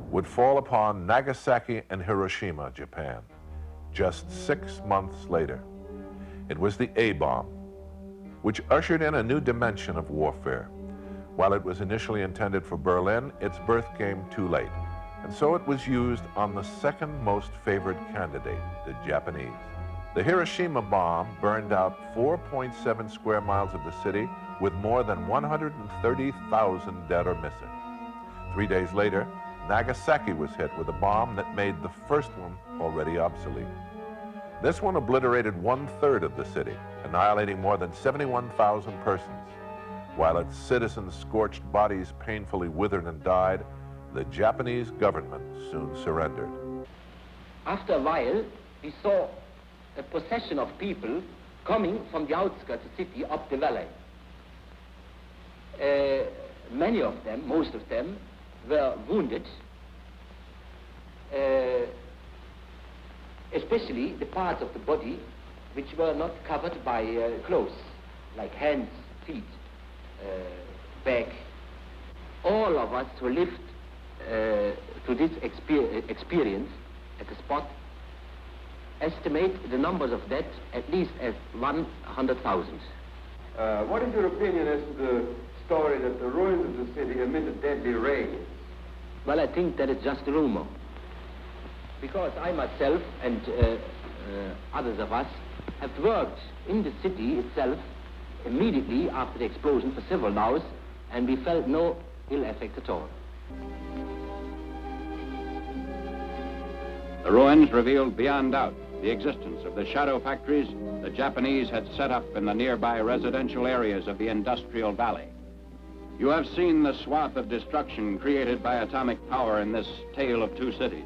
would fall upon Nagasaki and Hiroshima, Japan, just 6 months later. It was the A-bomb, which ushered in a new dimension of warfare. While it was initially intended for Berlin, its birth came too late, and so it was used on the second most favored candidate, the Japanese. The Hiroshima bomb burned out 4.7 square miles of the city with more than 130,000 dead or missing. 3 days later, Nagasaki was hit with a bomb that made the first one already obsolete. This one obliterated 1/3 of the city, annihilating more than 71,000 persons. While its citizens' scorched bodies painfully withered and died, the Japanese government soon surrendered. After a while, we saw a procession of people coming from the outskirts of the city up the valley. Many of them, most of them, were wounded, especially the parts of the body which were not covered by clothes, like hands, feet, back. All of us who lived to this experience at the spot estimate the numbers of deaths at least as 100,000. What is your opinion as to the story that the ruins of the city emitted deadly rays? Well, I think that it's just a rumor. Because I myself and others of us have worked in the city itself immediately after the explosion for several hours, and we felt no ill effect at all. The ruins revealed beyond doubt the existence of the shadow factories the Japanese had set up in the nearby residential areas of the industrial valley. You have seen the swath of destruction created by atomic power in this tale of two cities.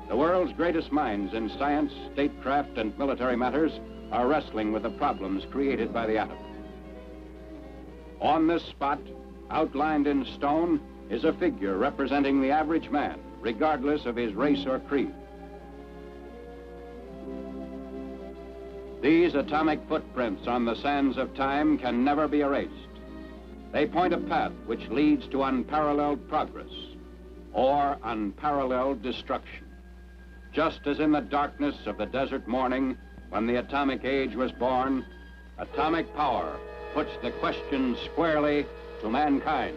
The world's greatest minds in science, statecraft, and military matters are wrestling with the problems created by the atom. On this spot, outlined in stone, is a figure representing the average man, regardless of his race or creed. These atomic footprints on the sands of time can never be erased. They point a path which leads to unparalleled progress or unparalleled destruction. Just as in the darkness of the desert morning when the atomic age was born, atomic power puts the question squarely to mankind.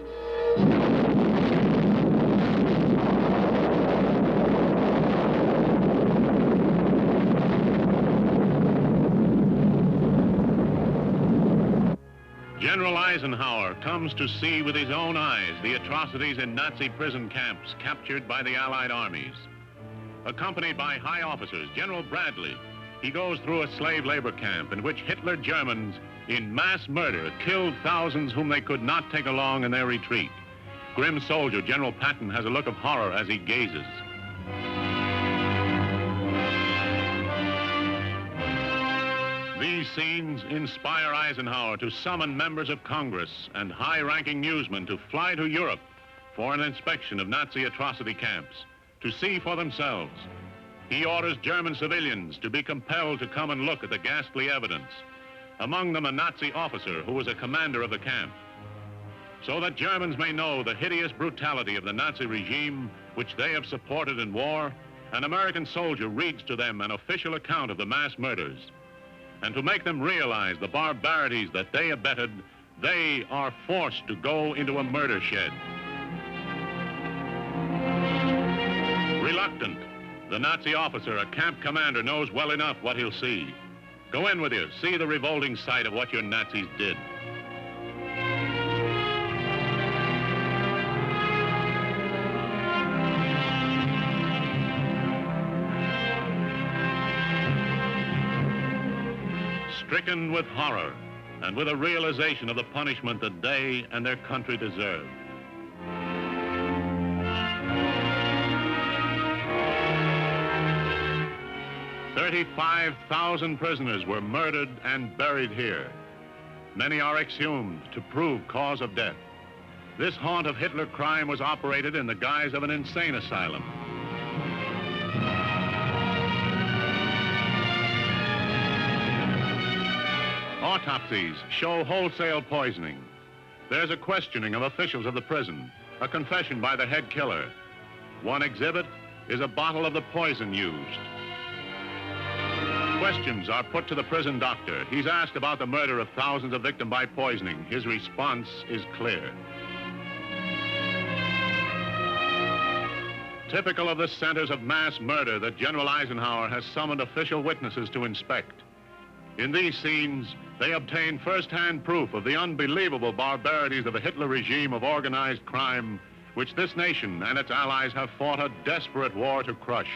General Eisenhower comes to see with his own eyes the atrocities in Nazi prison camps captured by the Allied armies. Accompanied by high officers, General Bradley, he goes through a slave labor camp in which Hitler Germans, in mass murder, killed thousands whom they could not take along in their retreat. Grim soldier General Patton has a look of horror as he gazes. These scenes inspire Eisenhower to summon members of Congress and high-ranking newsmen to fly to Europe for an inspection of Nazi atrocity camps, to see for themselves. He orders German civilians to be compelled to come and look at the ghastly evidence, among them a Nazi officer who was a commander of the camp, so that Germans may know the hideous brutality of the Nazi regime which they have supported in war. An American soldier reads to them an official account of the mass murders, and to make them realize the barbarities that they abetted, they are forced to go into a murder shed. Reluctant, the Nazi officer, a camp commander, knows well enough what he'll see. Go in with you, see the revolting sight of what your Nazis did. Stricken with horror and with a realization of the punishment that they and their country deserved. "35,000 prisoners were murdered and buried here. Many are exhumed to prove cause of death. This haunt of Hitler crime was operated in the guise of an insane asylum. Autopsies show wholesale poisoning. There's a questioning of officials of the prison, a confession by the head killer. One exhibit is a bottle of the poison used. Questions are put to the prison doctor. He's asked about the murder of thousands of victims by poisoning. His response is clear. Typical of the centers of mass murder that General Eisenhower has summoned official witnesses to inspect. In these scenes, they obtain first-hand proof of the unbelievable barbarities of the Hitler regime of organized crime, which this nation and its allies have fought a desperate war to crush.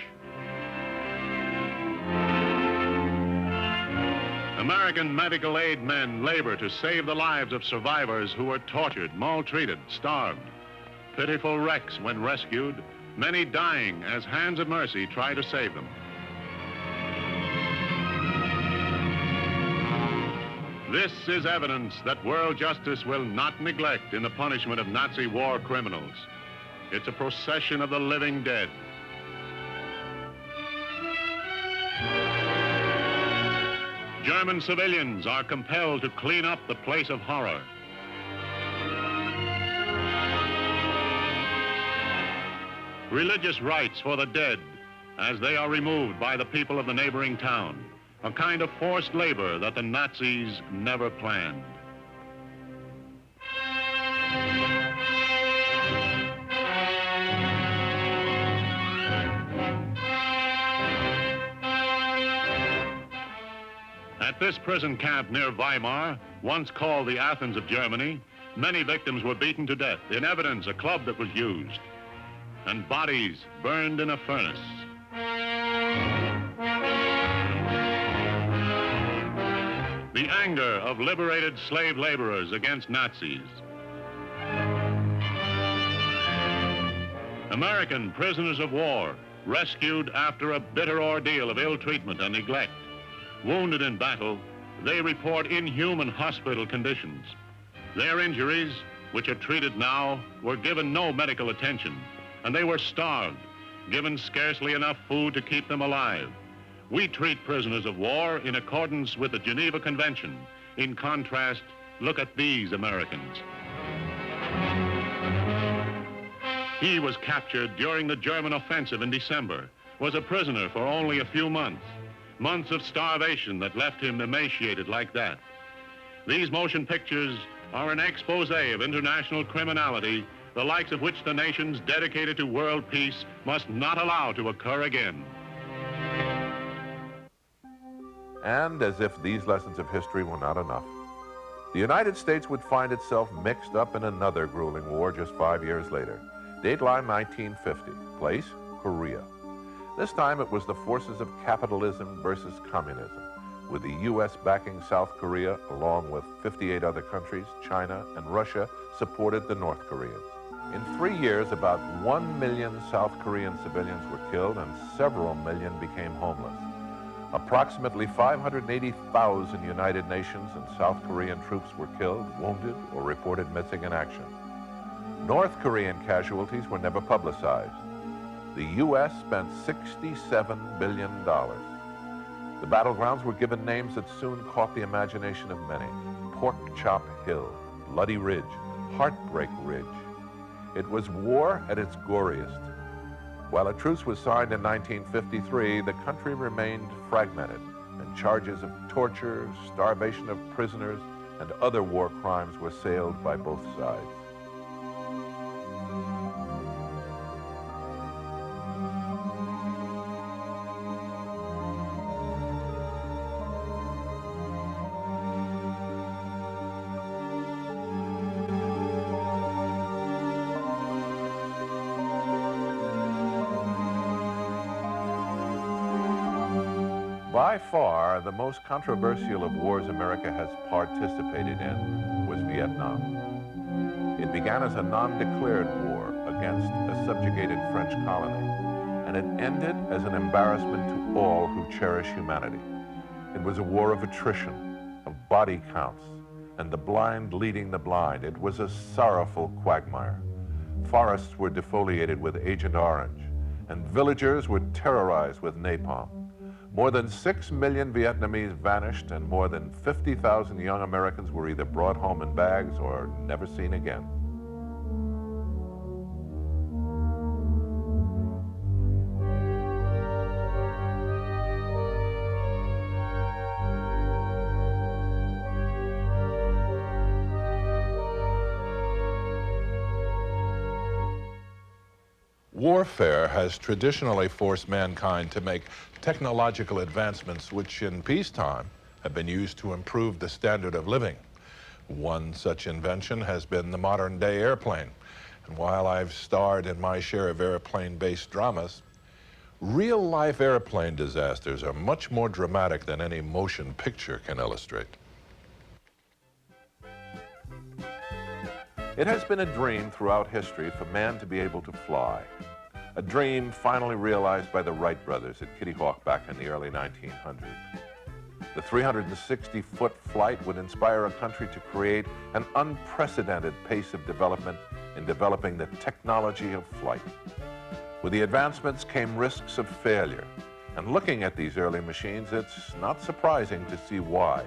American medical aid men labor to save the lives of survivors who were tortured, maltreated, starved. Pitiful wrecks when rescued, many dying as hands of mercy try to save them. This is evidence that world justice will not neglect in the punishment of Nazi war criminals. It's a procession of the living dead. German civilians are compelled to clean up the place of horror. Religious rites for the dead as they are removed by the people of the neighboring town. A kind of forced labor that the Nazis never planned. At this prison camp near Weimar, once called the Athens of Germany, many victims were beaten to death. In evidence, a club that was used, and bodies burned in a furnace. The anger of liberated slave laborers against Nazis. American prisoners of war, rescued after a bitter ordeal of ill treatment and neglect. Wounded in battle, they report inhuman hospital conditions. Their injuries, which are treated now, were given no medical attention, and they were starved, given scarcely enough food to keep them alive. We treat prisoners of war in accordance with the Geneva Convention. In contrast, look at these Americans. He was captured during the German offensive in December, was a prisoner for only a few months. Months of starvation that left him emaciated like that. These motion pictures are an expose of international criminality, the likes of which the nations dedicated to world peace must not allow to occur again. And as if these lessons of history were not enough, the United States would find itself mixed up in another grueling war just 5 years later. Dateline 1950, place Korea. This time it was the forces of capitalism versus communism, with the U.S. backing South Korea along with 58 other countries. China and Russia supported the North Koreans. In 3 years, about 1 million South Korean civilians were killed and several million became homeless. Approximately 580,000 United Nations and South Korean troops were killed, wounded, or reported missing in action. North Korean casualties were never publicized. the U.S. spent $67 billion. The battlegrounds were given names that soon caught the imagination of many. Pork Chop Hill, Bloody Ridge, Heartbreak Ridge. It was war at its goriest. While a truce was signed in 1953, the country remained fragmented, and charges of torture, starvation of prisoners, and other war crimes were assailed by both sides. By far, the most controversial of wars America has participated in was Vietnam. It began as a non-declared war against a subjugated French colony, and it ended as an embarrassment to all who cherish humanity. It was a war of attrition, of body counts, and the blind leading the blind. It was a sorrowful quagmire. Forests were defoliated with Agent Orange, and villagers were terrorized with napalm. More than 6 million Vietnamese vanished, and more than 50,000 young Americans were either brought home in bags or never seen again. Warfare has traditionally forced mankind to make technological advancements which in peacetime have been used to improve the standard of living. One such invention has been the modern-day airplane. And while I've starred in my share of airplane-based dramas, real-life airplane disasters are much more dramatic than any motion picture can illustrate. It has been a dream throughout history for man to be able to fly. A dream finally realized by the Wright brothers at Kitty Hawk back in the early 1900s. The 360-foot flight would inspire a country to create an unprecedented pace of development in developing the technology of flight. With the advancements came risks of failure. And looking at these early machines, it's not surprising to see why.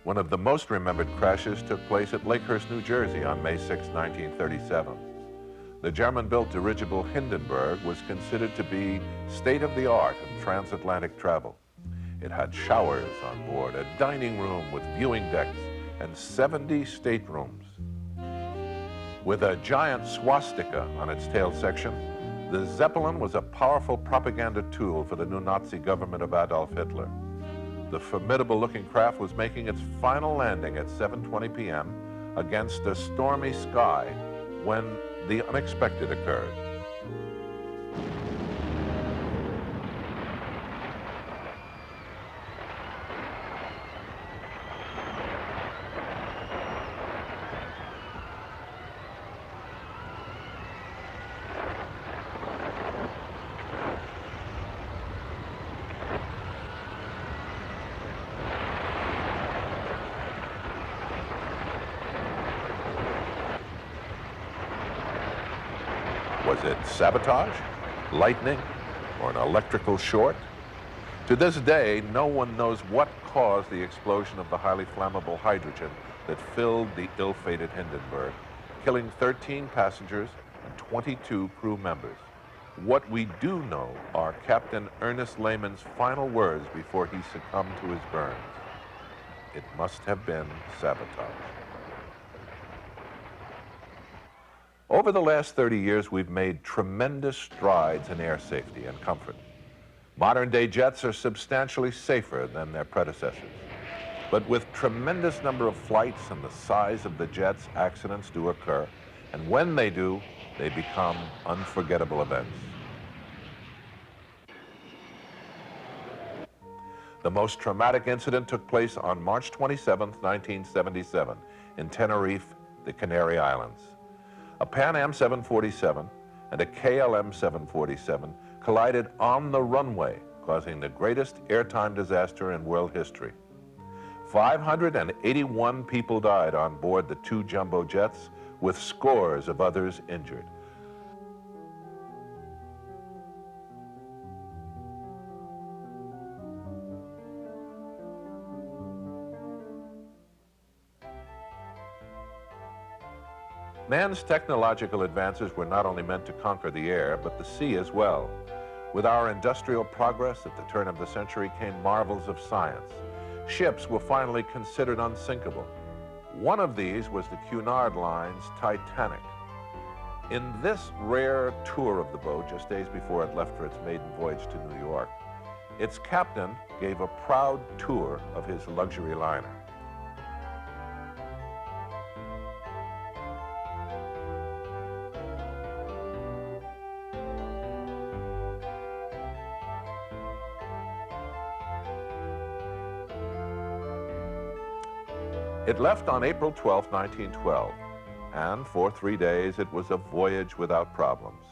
One of the most remembered crashes took place at Lakehurst, New Jersey on May 6, 1937. The German-built dirigible Hindenburg was considered to be state-of-the-art in transatlantic travel. It had showers on board, a dining room with viewing decks, and 70 staterooms. With a giant swastika on its tail section, the Zeppelin was a powerful propaganda tool for the new Nazi government of Adolf Hitler. The formidable-looking craft was making its final landing at 7:20 p.m. against a stormy sky when the unexpected occurred. Was it sabotage, lightning, or an electrical short? To this day, no one knows what caused the explosion of the highly flammable hydrogen that filled the ill-fated Hindenburg, killing 13 passengers and 22 crew members. What we do know are Captain Ernest Lehman's final words before he succumbed to his burns. It must have been sabotage. Over the last 30 years, we've made tremendous strides in air safety and comfort. Modern-day jets are substantially safer than their predecessors. But with tremendous number of flights and the size of the jets, accidents do occur. And when they do, they become unforgettable events. The most traumatic incident took place on March 27, 1977, in Tenerife, the Canary Islands. A Pan Am 747 and a KLM 747 collided on the runway, causing the greatest airtime disaster in world history. 581 people died on board the two jumbo jets, with scores of others injured. Man's technological advances were not only meant to conquer the air, but the sea as well. With our industrial progress at the turn of the century came marvels of science. Ships were finally considered unsinkable. One of these was the Cunard Line's Titanic. In this rare tour of the boat, just days before it left for its maiden voyage to New York, its captain gave a proud tour of his luxury liner. It left on April 12, 1912, and for 3 days it was a voyage without problems.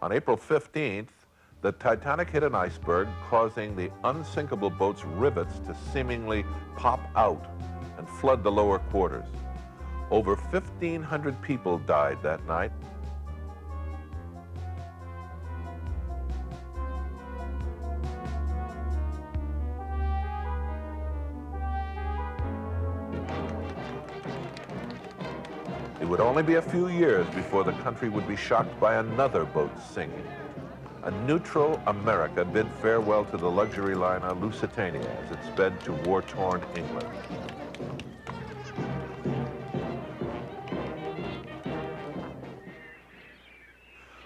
On April 15th, the Titanic hit an iceberg, causing the unsinkable boat's rivets to seemingly pop out and flood the lower quarters. Over 1,500 people died that night. It would only be a few years before the country would be shocked by another boat sinking. A neutral America bid farewell to the luxury liner Lusitania as it sped to war-torn England.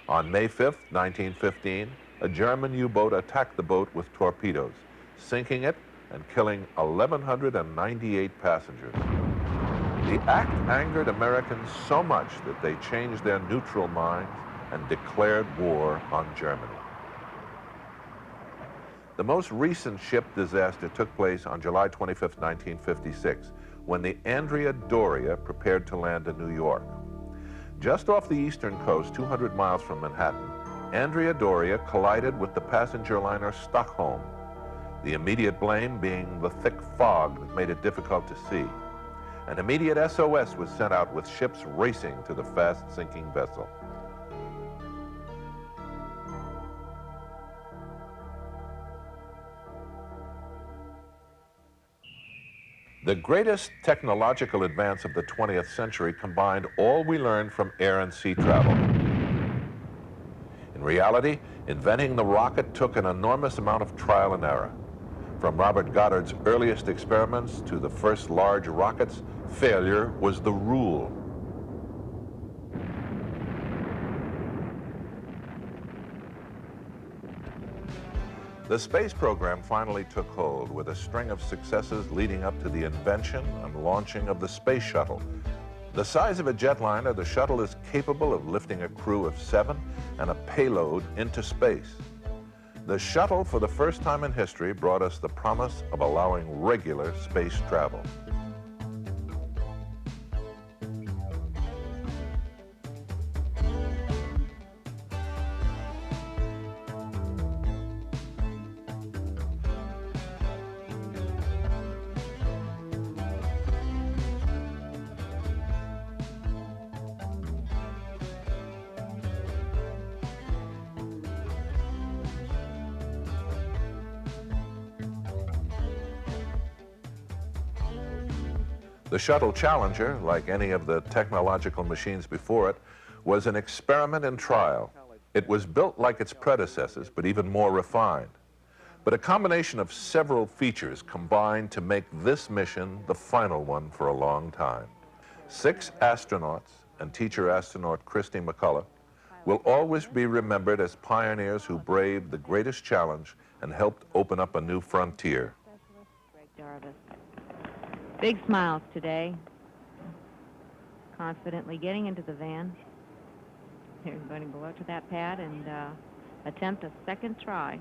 On May 5th, 1915, a German U-boat attacked the boat with torpedoes, sinking it and killing 1,198 passengers. The act angered Americans so much that they changed their neutral minds and declared war on Germany. The most recent ship disaster took place on July 25, 1956, when the Andrea Doria prepared to land in New York. Just off the eastern coast, 200 miles from Manhattan, Andrea Doria collided with the passenger liner Stockholm, the immediate blame being the thick fog that made it difficult to see. An immediate SOS was sent out with ships racing to the fast-sinking vessel. The greatest technological advance of the 20th century combined all we learned from air and sea travel. In reality, inventing the rocket took an enormous amount of trial and error. From Robert Goddard's earliest experiments to the first large rockets, failure was the rule. The space program finally took hold with a string of successes leading up to the invention and launching of the space shuttle. The size of a jetliner, the shuttle is capable of lifting a crew of 7 and a payload into space. The shuttle, for the first time in history, brought us the promise of allowing regular space travel. The Shuttle Challenger, like any of the technological machines before it, was an experiment in trial. It was built like its predecessors, but even more refined. But a combination of several features combined to make this mission the final one for a long time. 6 astronauts and teacher astronaut Christy McCullough will always be remembered as pioneers who braved the greatest challenge and helped open up a new frontier. Big smiles today. Confidently getting into the van. They're going to go up to that pad and attempt a second try.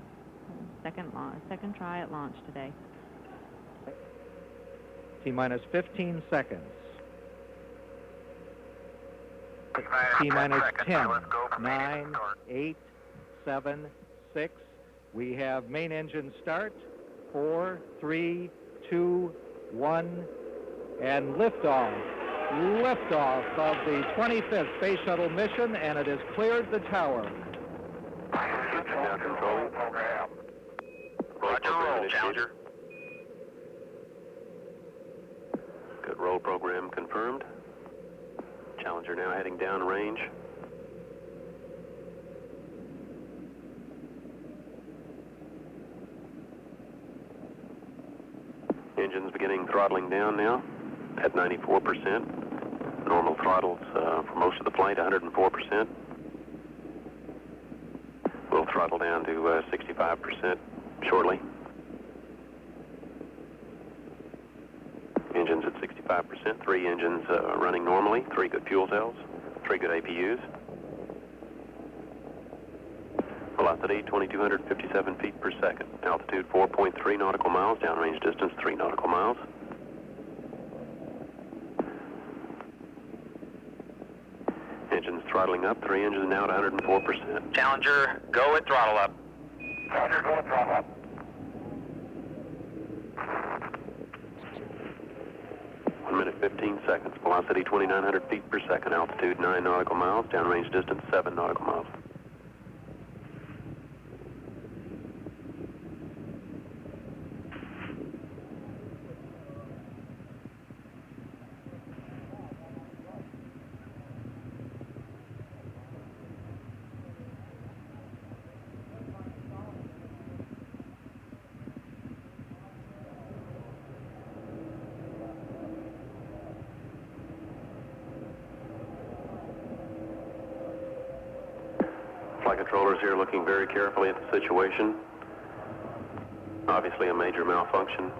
Second try at launch today. T-minus 15 seconds. T-minus 10, 9, 8, 7, 6. We have main engine start. 4, 3, 2, 1, and liftoff. Liftoff of the 25th Space Shuttle mission, and it has cleared the tower. Now controlling. Roger, roll, Challenger. Good roll program confirmed. Challenger now heading downrange. Engines beginning throttling down now at 94%. Normal throttles for most of the flight, 104%. We'll throttle down to 65% shortly. Engines at 65%, 3 engines running normally, 3 good fuel cells, 3 good APUs. Velocity 2,257 feet per second. Altitude 4.3 nautical miles, downrange distance 3 nautical miles. Engines throttling up, 3 engines now at 104%. Challenger, go at throttle up. Challenger, go at throttle up. One minute, 15 seconds. Velocity 2,900 feet per second. Altitude 9 nautical miles. Downrange distance 7 nautical miles. Flight controllers here looking very carefully at the situation. Obviously a major malfunction.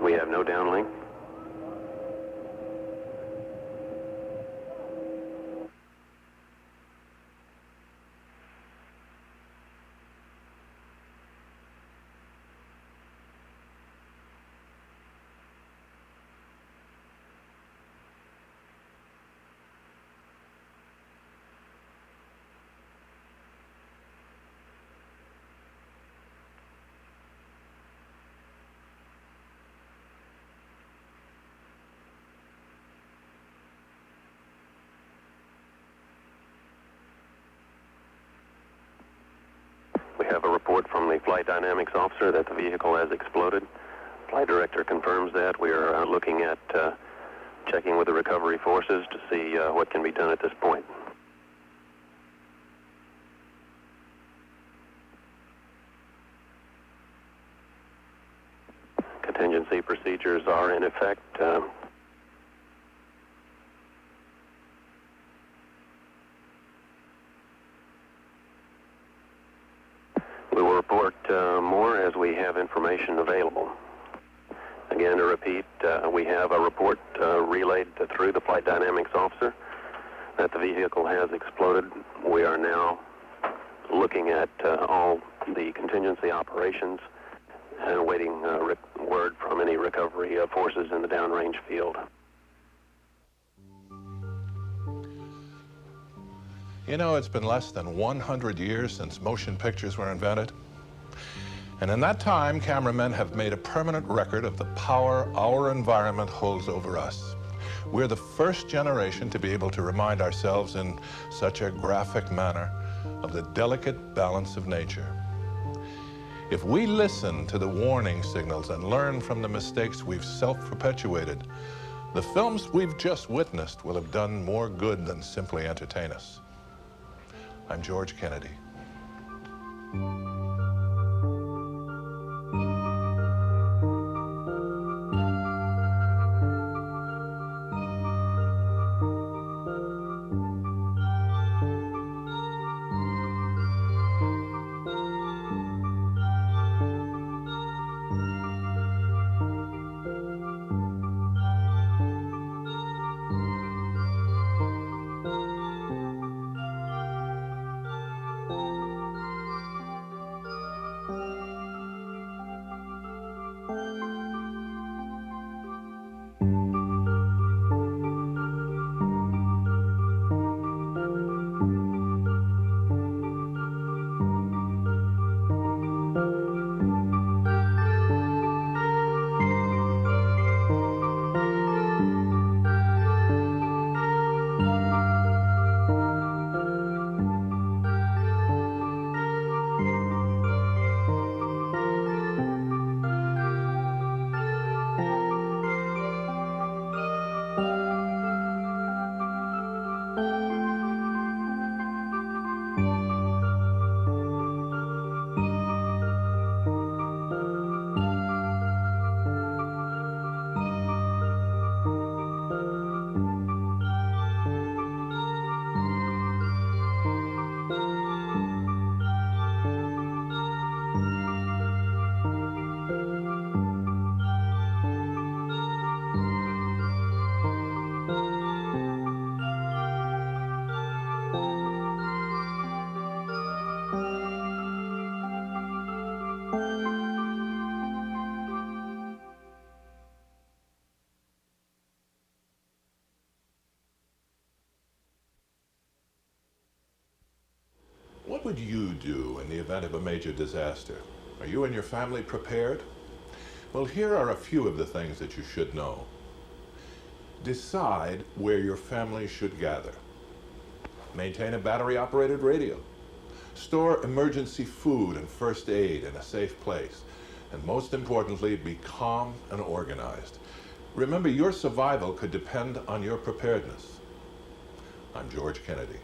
We have no downlink. We have a report from the flight dynamics officer that the vehicle has exploded. Flight director confirms that. We are looking at checking with the recovery forces to see what can be done at this point. Contingency procedures are in effect. We will report more as we have information available. Again, to repeat, we have a report relayed through the flight dynamics officer that the vehicle has exploded. We are now looking at all the contingency operations and awaiting word from any recovery forces in the downrange field. You know, it's been less than 100 years since motion pictures were invented. And in that time, cameramen have made a permanent record of the power our environment holds over us. We're the first generation to be able to remind ourselves in such a graphic manner of the delicate balance of nature. If we listen to the warning signals and learn from the mistakes we've self-perpetuated, the films we've just witnessed will have done more good than simply entertain us. I'm George Kennedy. would you do in the event of a major disaster? Are you and your family prepared? Well, here are a few of the things that you should know. Decide where your family should gather. Maintain a battery-operated radio. Store emergency food and first aid in a safe place. And most importantly, be calm and organized. Remember, your survival could depend on your preparedness. I'm George Kennedy.